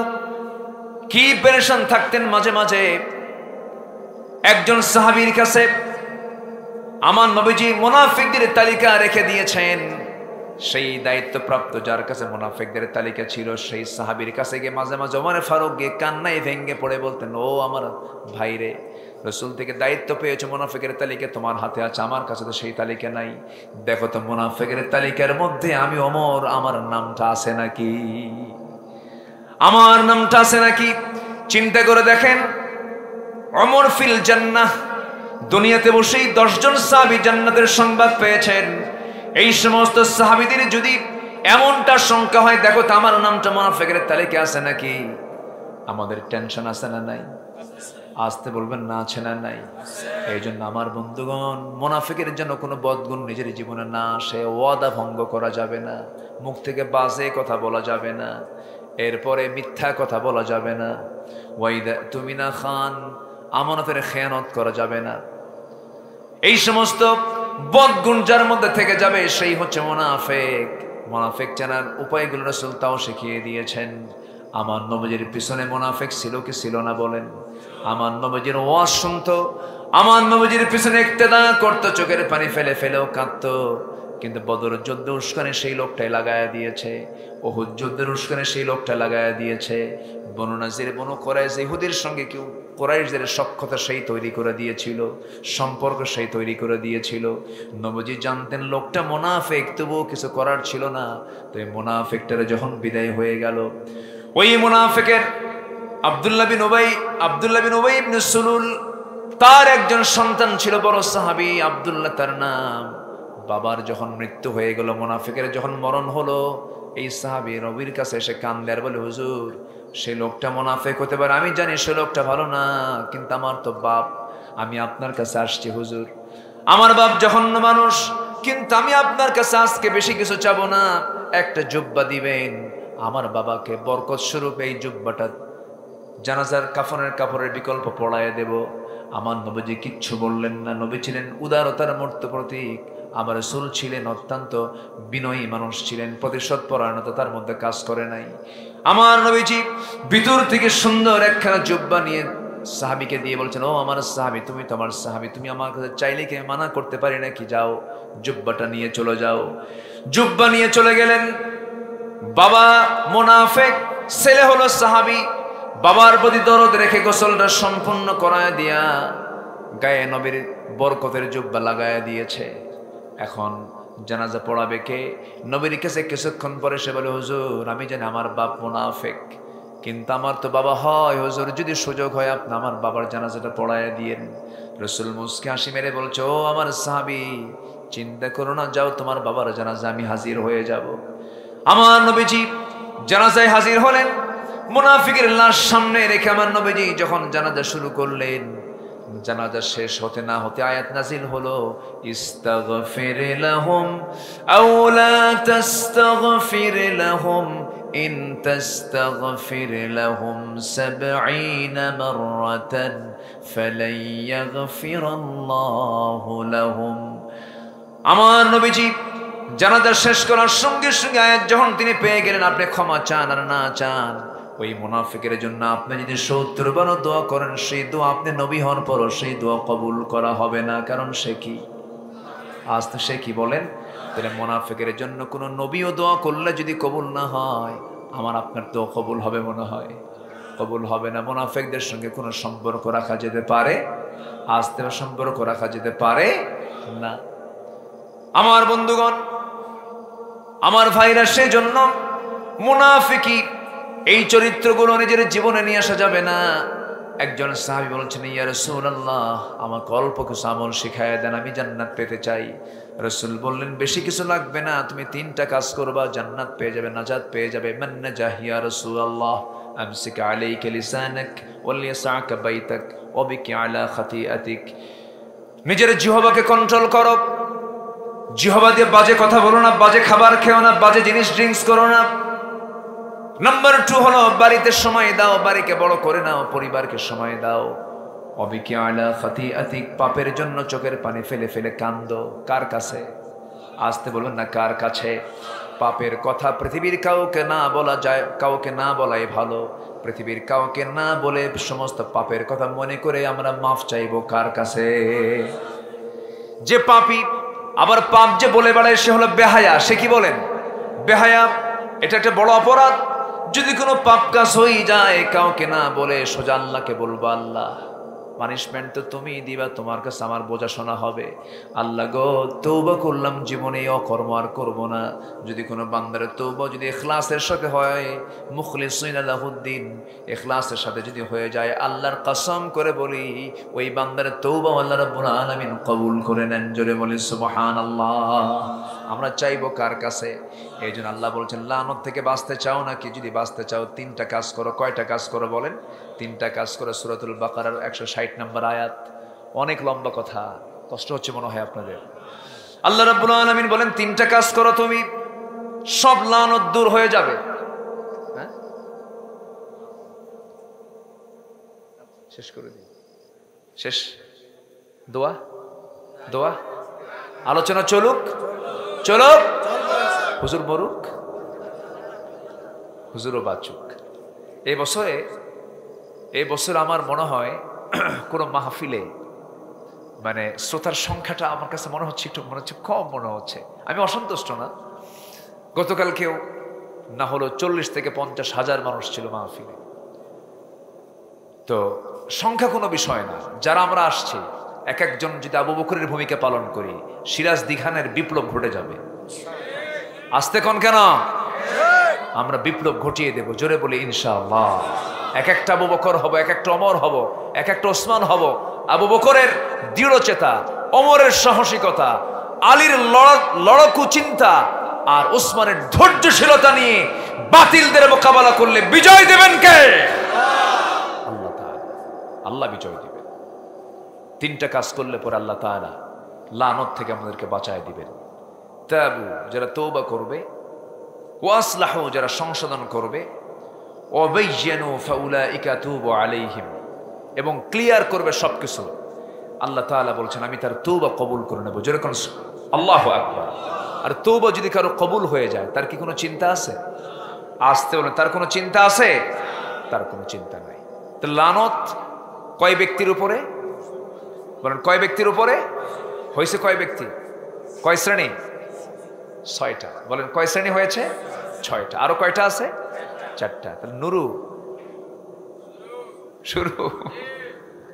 কি পেরেশান থাকতেন মাঝে মাঝে। একজন সাহাবীর কাছে আমার নবীজি মুনাফিকদের তালিকা রেখে দিয়েছেন, সেই দায়িত্বপ্রাপ্ত যার কাছে মুনাফিকদের তালিকা ছিল সেই সাহাবীর কাছে গিয়ে মাঝে মাঝে ওমর ফারুক গিয়ে কান্নায় ভেঙে পড়ে বলতেন, ও আমার ভাই রে, রসুল থেকে দায়িত্ব পেয়েছে, মুনাফিকের তালিকা তোমার হাতে আছে, আমার কাছে তো সেই তালিকা নাই। দেখো তো মুনাফিকের তালিকার মধ্যে আমি ওমর, আমার নামটা আছে নাকি? আমার নামটা আছে নাকি? চিন্তা করে দেখেন, ওমর ফিল জান্নাহ, দুনিয়াতে বসেই 10 জন সাহাবী জান্নাতের সংবাদ পেয়েছেন। এই সমস্ত সাহাবীদের যদি এমনটা সংখ্যা হয়, দেখো তো আমার নামটা মুনাফিকের তালিকায় আছে নাকি? আমাদের টেনশন আছে না নাই? আসতে বলবেন না, আছে না নাই? এই জন্য আমার বন্ধুগণ, মুনাফিকের জন্য কোনো বদগুণ নিজের জীবনে না আসে। ওয়াদা ভঙ্গ করা যাবে না, মুখ থেকে বাজে কথা বলা যাবে না, এরপরে মিথ্যা কথা বলা যাবে না, ওয়াইদা তুমিনা খান, আমানতের খেয়ানত করা যাবে না। এই সমস্ত বদগুণ যার মধ্যে থেকে যাবে সেই হচ্ছে মুনাফিক। মুনাফিক চেনার উপায়গুলো রাসূল তাও শিখিয়ে দিয়েছেন। আমার নবীর পিছনে মুনাফিক ছিল কি ছিল না বলেন? আমার নবীর ওয়াজ শুনতো, আমার নবীর পিছনে ইক্তেদা করতো, চোখের পানি ফেলে ফেলেও কাঁদতো, কিন্তু বদর যুদ্ধ উস্কানে সেই লোকটাই লাগায়া দিয়েছে, উহুদ যুদ্ধের উস্কানে সেই লোকটা লাগায়া দিয়েছে, বনু নাজির বনু কুরাইজ ইহুদির সঙ্গে কেউ কুরাইশদের সখ্যতা সেই তৈরি করে দিয়েছিল, সম্পর্ক সেই তৈরি করে দিয়েছিল। নবীজি জানতেন লোকটা মুনাফিক, তবুও কিছু করার ছিল না। তো এই মুনাফিকটারে যখন বিদায় হয়ে গেল, ওই মুনাফিকের আব্দুল্লাহ বিন উবাই ইবনে সুলুল, তার একজন সন্তান ছিল, বড় সাহাবী, আব্দুল্লাহ তার নাম। বাবার যখন মৃত্যু হয়ে গেল, মুনাফিকের যখন মরণ হলো, এই সাহাবী নবীর কাছে এসে কান্দে আর বলে, হুজুর সেই লোকটা মুনাফিক হতে পারে, আমি জানি সে লোকটা ভালো না, কিন্তু আমার তো বাপ, আমি আপনার কাছে আসছি হুজুর, আমার বাপ জঘন্য মানুষ, কিন্তু আমি আপনার কাছে আজকে বেশি কিছু চাবো না, একটা জুব্বা দিবেন, আমার বাবাকে বরকত স্বরূপ এই জুব্বাটা জানাজার কাফনের কাপড়ের বিকল্প পড়ায় দেব। আমার নবীজি কিচ্ছু বললেন না। নবী ছিলেন উদারতার মূর্ত প্রতীক, আমার রাসূল ছিলেন অত্যন্ত বিনয়ী মানুষ ছিলেন, প্রতিশোধ পরায়ণতা তার মধ্যে কাজ করে নাই। আমার নবীজি ভিতর থেকে সুন্দর একখানা জুব্বা নিয়ে সাহাবীকে দিয়ে বলছেন, ও আমার সাহাবী, তুমি তো আমার সাহাবী, তুমি আমার কাছে চাইলে কি মানা করতে পারি নাকি? যাও জুব্বাটা নিয়ে চলে যাও। জুব্বা নিয়ে চলে গেলেন। বাবা মুনাফিক, ছেলে হলো সাহাবী, বাবার প্রতি দরদ রেখে গোসলটা সম্পূর্ণ করায় দিয়া গায়ে নবীর বরকতের জুব্বা লাগায় দিয়েছে। এখন জানাজা পড়াবে কে? নবীর কাছে কিছুক্ষণ পরে সে বলে, হুজুর আমি জানি আমার বাপ মুনাফিক, কিন্তু আমার তো বাবা হয়, হুজুর যদি সুযোগ হয় আপনি আমার বাবার জানাজাটা পড়ায় দিয়েন। রাসূল মুস্কি হাসি মেরে বলছে, ও আমার সাহাবী, চিন্তা করো না, যাও তোমার বাবার জানাজা আমি হাজির হয়ে যাব। আমার নবীজি জানাজায় হাজির হলেন। মুনাফিকের লাশ সামনে রেখে আমার নবীজি যখন জানাজা শুরু করলেন, জানাজা শেষ হতে না হতে আয়াত নাজিল হলো, ইস্তাগফির লাহুম আও লা তাস্তাগফির লাহুম ইন তাস্তাগফির লাহুম 70 মাররাতান ফালাই ইয়াগফিরাল্লাহু লাহুম। আমার নবীজি জানাজা শেষ করার সঙ্গে সঙ্গে আয়াত যখন তিনি পেয়ে গেলেন, আপনি ক্ষমা চান আর না চান, ওই মুনাফিকের জন্য আপনি যদি 70 বার দোয়া করেন, সেই দোয়া আপনি নবী হওয়ার পরও সেই দোয়া কবুল করা হবে না। কারণ সে কি? আজ তো সে কি বলেন? তাহলে মুনাফিকের জন্য কোনো নবীও দোয়া করলে যদি কবুল না হয়, আমার আপনার দোয়া কবুল হবে মনে হয়? কবুল হবে না। মুনাফিকদের সঙ্গে কোনো সম্পর্ক রাখা যেতে পারে? আজ থেকে সম্পর্ক রাখা যেতে পারে না। আমার বন্ধুগণ, আমার ভাইরা, সেই জন্য মুনাফিকি এই চরিত্রগুলো নিজের জীবনে নিয়ে আসা যাবে না। একজন সাহাবী বলছেন, ইয়া রাসূলুল্লাহ, আমাকে অল্প কিছু আমল শিখায়া দেন, আমি জান্নাত পেতে চাই। রাসূল বললেন, বেশি কিছু লাগবে না, তুমি 3টা কাজ করবা, জান্নাত পেয়ে যাবে, নাজাত পেয়ে যাবে। মান নাজাহ ইয়া রাসূলুল্লাহ? আমসিক আলাইকা লিসানাক ওয়ালিয়াসআকা বাইতাক ওয়াবিকি আলা খাতিআতিক। নিজের জিহ্বাকে কন্ট্রোল করো, জিহ্বা দিয়ে বাজে কথা বলো না, বাজে খাবার খেও না, বাজে জিনিস ড্রিঙ্কস করো না। নাম্বার 2 হলো বাড়িতে সময় দাও, বাড়িকে বড় করে নাও, পরিবারকে সময় দাও। অবিকি আলা খাতিআতিক, পাপের জন্য চোখের পানি ফেলে ফেলে কান্দো। কার কাছে? আসতে বলবেন না, কার কাছে? পাপের কথা পৃথিবীর কাউকে না বলা যায়, কাউকে না বলাই ভালো। পৃথিবীর কাউকে না বলে সমস্ত পাপের কথা মনে করে আমরা মাফ চাইবো কার কাছে? যে পাপী, আবার পাপ যে বলে বেড়ায় সে হলো বেহায়া। সে কি বলেন? বেহায়া, এটা একটা বড় অপরাধ। যদি কোনো পাপ কাজ হয়ে যায় কাউকে না বলে সোজা আল্লাহকে বলবো, আল্লাহ পানিশমেন্ট তো তুমি দিবা, তোমার কাছে আমার বোঝা শোনা হবে। আল্লাহ গো, তওবা করলাম, জীবনে অকর্ম আর করব না। যদি কোনো বান্দার তওবা যদি ইখলাসের সাথে হয়, মুখলিসিন লাহুদ্দিন, ইখলাসের সাথে যদি হয়ে যায়, আল্লাহর কসম করে বলি ওই বান্দার তওবা আল্লাহ রাব্বুল আলামিন কবুল করে নেন। জোরে বলি সুবহানাল্লাহ। আমরা চাইবো কার কাছে? এই জন্য আল্লাহ বলছেন, লানত থেকে বাঁচতে চাও নাকি? যদি বাঁচতে চাও 3টা কাজ করো। কয়টা কাজ করো বলেন? 3টা কাজ করো। সূরাতুল বাকারার 160 নম্বর আয়াত। অনেক লম্বা কথা, কষ্ট হচ্ছে মনে হয় আপনাদের। আল্লাহ রাব্বুল আলামিন বলেন 3টা কাজ করো, তুমি সব লানত দূর হয়ে যাবে। হ্যাঁ, শেষ করে দিই। শেষ দোয়া, দোয়া, আলোচনা চলুক, চলুক। হুজুর মরুক, হুজুরও বাঁচুক। এই বছর আমার মনে হয় কোনো মাহফিলে মানে শ্রোতার সংখ্যাটা আমার কাছে মনে হচ্ছে একটু কম মনে হচ্ছে। আমি অসন্তুষ্ট না। গতকালকেও না হলো 40 থেকে 50 হাজার মানুষ ছিল মাহফিলে। তো সংখ্যা কোনো বিষয় না। যারা আমরা আসছি, এক একজন যদি আবু বকরের ভূমিকা পালন করি, সিরাজ দিঘানের বিপ্লব ঘটে যাবে। আসতে কোন কেন? আমরা বিপ্লব ঘটিয়ে দেব। জোরে বলি ইনশাআল্লাহ। এক একটা আবু বকর হব, এক একটা ওমর হব, এক একটা ওসমান হব। আবু বকরের দৃঢ়চেতা, ওমরের সাহসিকতা, আলীর লড়াকু চিন্তা আর ওসমানের ধৈর্যশীলতা নিয়ে বাতিলদের মোকাবেলা করলে বিজয় দেবেন কে? আল্লাহ তাআলা। আল্লাহ বিজয় দিবেন। 3টা কাজ করলে পরে আল্লাহ তাআলা লানত থেকে আমাদেরকে বাঁচায় দিবেন। তাবু, যারা তওবা করবে, ওয়াসলাহু, যারা সংশোধন করবে, ওয়াবাইয়ানু ফাউলাইকা তুবু আলাইহিম, এবং ক্লিয়ার করবে সবকিছু। আল্লাহ তাআলা বলছেন আমি তার তওবা কবুল করে নেব। যেরকম আল্লাহু আকবার। আর তওবা যদি কারো কবুল হয়ে যায়, তার কি কোনো চিন্তা আছে? আসতে বলেন, তার কোনো চিন্তা আছে? তার কোনো চিন্তা নাই। তো লানত কয় ব্যক্তির উপরে? বলেন কয় ব্যক্তির উপরে হয়েছে? কয় ব্যক্তি? কয় শ্রেণী? 6টা। বলেন কয় শ্রেণী হয়েছে? 6টা। আরো কয়টা আছে? 4টা। তাহলে নুরু শুরু।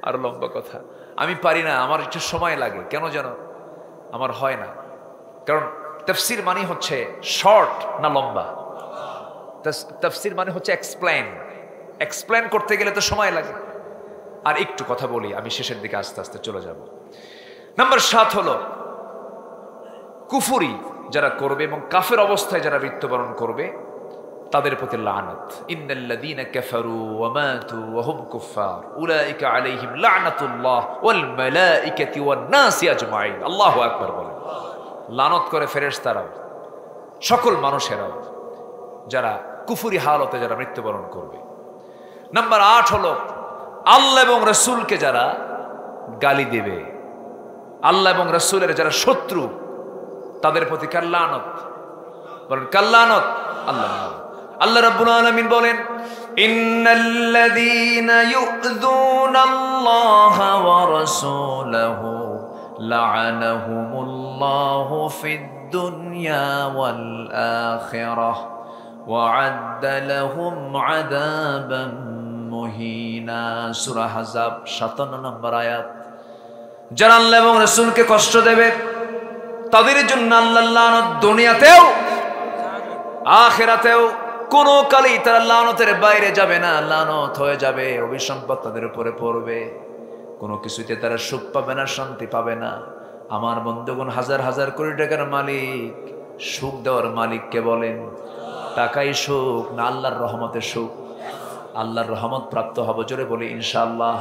আরো লম্বা কথা। আমি পারি না, আমার একটু সময় লাগে। কেন জানো? আমার হয় না। কারণ তাফসীর মানে হচ্ছে শর্ট না লম্বা। তাফসীর মানে হচ্ছে এক্সপ্লেন করতে গেলে তো সময় লাগে। আর একটু কথা বলি, আমি শেষের দিকে আস্তে আস্তে চলে যাব। নাম্বার 7 হলো কুফরি যারা করবে এবং কাফের অবস্থায় যারা মৃত্যুবরণ করবে, তাদের প্রতি লানত। ইন্নাল্লাযীনা কাফারু ওয়া মাতু ওয়া হুম কুফার উলাইকা আলাইহিম লানাতুল্লাহ ওয়াল মালাইকাতি ওয়ান নাসি আজমাইন। আল্লাহু আকবার বলেন। লানত করে ফেরেশতারাও, সকল মানুষেরাও, যারা কুফরি হালতে যারা মৃত্যুবরণ করবে। নাম্বার 8 হলো আল্লাহ এবং রাসূলকে যারা গালি দেবে, আল্লাহ এবং রাসূলের যারা শত্রু, তাদের প্রতি কার লানত? বলেন কার লানত? আল্লাহ। আল্লাহ রাব্বুল আলামিন বলেন ইন্নাল্লাযীনা ইউযুনাল্লাহা ওয়া রাসূলাহু লা'আনাহুমুল্লাহু ফিদ দুনিয়া ওয়াল আখিরাহ ওয়া আ'আদ্দা লাহুম আযাবান মুহিনা। সূরা আহজাব 57 নম্বর আয়াত। যারা আল্লাহ এবং রাসূলকে কষ্ট দেবে, তাদের জন্য আল্লাহর লানত দুনিয়াতেও আখিরাতেও। কোনো কালেই তারা লানতের বাইরে যাবে না। লানত হয়ে যাবে, অভিসম্পদ তাদের উপরে পড়বে। কোনো কিছুতে তারা সুখ পাবে না, শান্তি পাবে না। আমার বন্ধুগণ, হাজার হাজার কোটি টাকার মালিক, সুখ দেওয়ার মালিককে বলেন? টাকাই সুখ না আল্লাহর রহমতের সুখ? আল্লাহর রহমত প্রাপ্ত হব। জোরে বলি ইনশাআল্লাহ।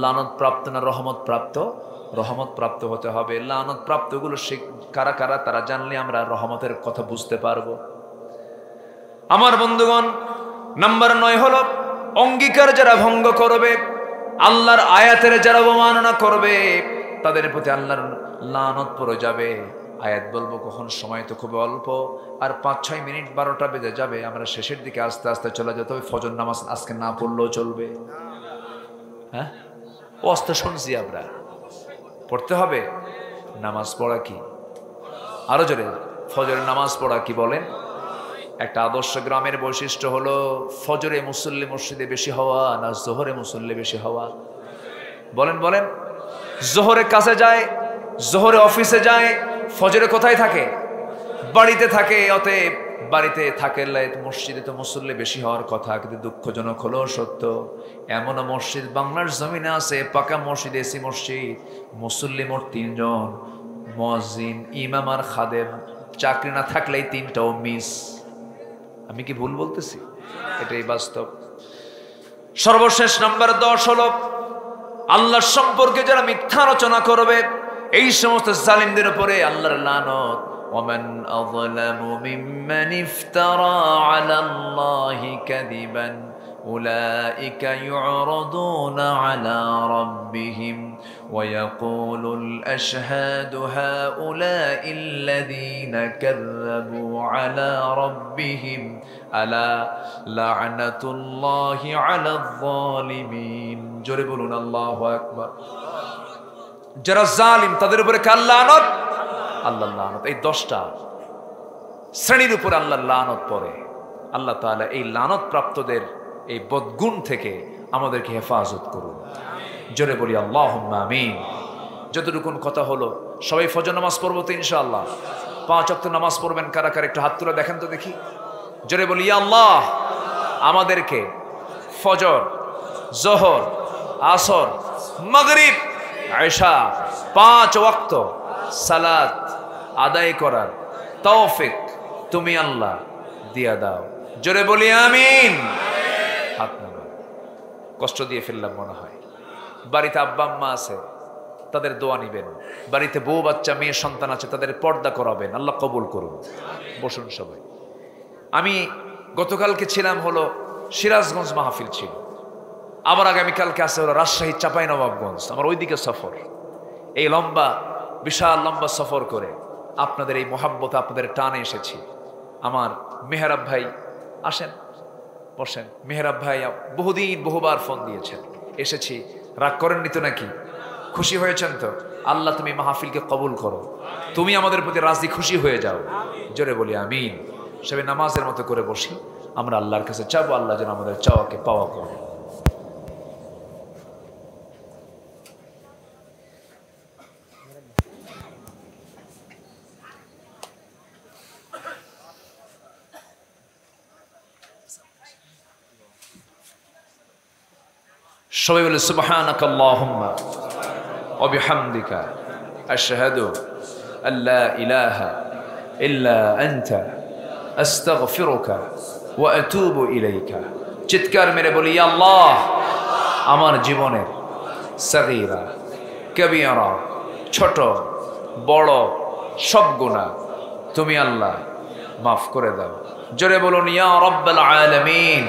লানত প্রাপ্ত না রহমত প্রাপ্ত? রহমত প্রাপ্ত হতে হবে। লানত প্রাপ্তগুলো কারা কারা, তারা জানলে আমরা রহমতের কথা বুঝতে পারবো। আমার বন্ধুগণ, নাম্বার 9 হলো অঙ্গীকার যারা ভঙ্গ করবে, আল্লাহর আয়াতের যারা অবমাননা করবে, তাদের প্রতি আল্লাহর লানত পড়ে যাবে। আয়াত বলবো কখন, সময় তো খুব অল্প, আর 5-6 মিনিট 12টা বেজে যাবে। আমরা শেষের দিকে আস্তে আস্তে চলে যেতে হবে। ফজর নামাজ আজকে না পড়লেও চলবে। হ্যাঁ, অস্ত শুনছি আমরা, পড়তে হবে। নামাজ পড়া কি? আরো জোরে, ফজরের নামাজ পড়া কি বলেন? একটা আদর্শ গ্রামের বৈশিষ্ট্য হলো ফজরে মুসল্লি মসজিদে বেশি হওয়া না জোহরে মুসল্লি বেশি হওয়া? বলেন বলেন। জোহরে কাছে যায়, জোহরে অফিসে যায়, ফজরে কোথায় থাকে? বাড়িতে থাকে। অতএব বাড়িতে থাকলে মসজিদে তো মুসল্লি বেশি হওয়ার কথা, কিন্তু দুঃখজনক হলো সত্য, এমনও মসজিদ বাংলার জমিনে আছে, পাকা মসজিদ, এসি মসজিদ, মুসল্লি মোট 3 জন, মুয়াজ্জিন, ইমাম আর খাদেম, চাকরি না থাকলেই 3টাও মিস। আমি কি ভুল বলতেছি? এটাই বাস্তব। সর্বশেষ নাম্বার 10 হলো আল্লাহর সম্পর্কে যারা মিথ্যা রচনা করবে, এই সমস্ত জালিমদের উপরে আল্লাহর লানত। ومن أظلم ممن افترى على الله كذبا أولئك يعرضون على ربهم ويقول الأشهاد هؤلاء الذين كذبوا على ربهم ألا لعنة الله على الظالمين جربون الله أكبر যারা জালিম তাদের উপরে কার লানত? আল্লাহর লানত। এই 10টা শ্রেণীর উপর আল্লাহর লানত পড়ে। আল্লাহ তাআলা এই লানত প্রাপ্তদের এই বদগুণ থেকে আমাদেরকে হেফাজত করুন। জোরে বলি আল্লাহুম্মা আমিন। যতটুকুন কথা হলো, সবাই ফজর নামাজ পড়বো তো ইনশাআল্লাহ? 5 ওয়াক্ত নামাজ পড়বেন কারা কারা? একটু হাত তুলে দেখেন তো দেখি। জোরে বলি ইয়া আল্লাহ, আমাদেরকে ফজর, জোহর, আসর, মাগরিব, ইশা 5 ওয়াক্ত সালাত আদায় করার তৌফিক তুমি আল্লাহ দিয়া দাও। জোরে বলি আমিন। হাত নামান। কষ্ট দিয়ে ফেললাম মনে হয়। বাড়িতে আব্বা আম্মা আছে, তাদের দোয়া নিবেন। বাড়িতে বউ বাচ্চা মেয়ে সন্তান আছে, তাদের পর্দা করাবেন। আল্লাহ কবুল করুন। বসুন সবাই। আমি গতকালকে ছিলাম হলো সিরাজগঞ্জ মাহফিল ছিল, আবার আগামীকালকে আছে হলো রাজশাহী চাঁপাইনবাবগঞ্জ। আমার ওইদিকে সফর। এই লম্বা বিশাল লম্বা সফর করে আপনাদের এই মোহাব্বতে আপনাদের টানে এসেছি। আমার মেহরাব ভাই আসেন, বসেন। মেহরাব ভাই বহুদিন বহুবার ফোন দিয়েছেন, এসেছি। রাগ করেননি তো নাকি? খুশি হয়েছেন তো? আল্লাহ তুমি মাহফিলকে কবুল করো, তুমি আমাদের প্রতি রাজি খুশি হয়ে যাও। জোরে বলি আমিন। সবাই নামাজের মতো করে বসি, আমরা আল্লাহর কাছে চাবো, আল্লাহ যেন আমাদের চাওয়াকে পাওয়া করে। সবাই বলে সুবহানাকা আল্লাহুম্মা ওয়া বিহামদিকা আশহাদু আল্লা ইলাহা ইল্লা আনতা আস্তাগফিরুকা ওয়া আতুবু ইলাইকা। চিৎকার মেরে বলি ইয়া আল্লাহ, আমার জীবনের সগীরা কবিরা, ছোট বড় সব গুনাহ তুমি আল্লাহ মাফ করে দাও। জোরে বলুন ইয়া রাব্বাল আলামিন।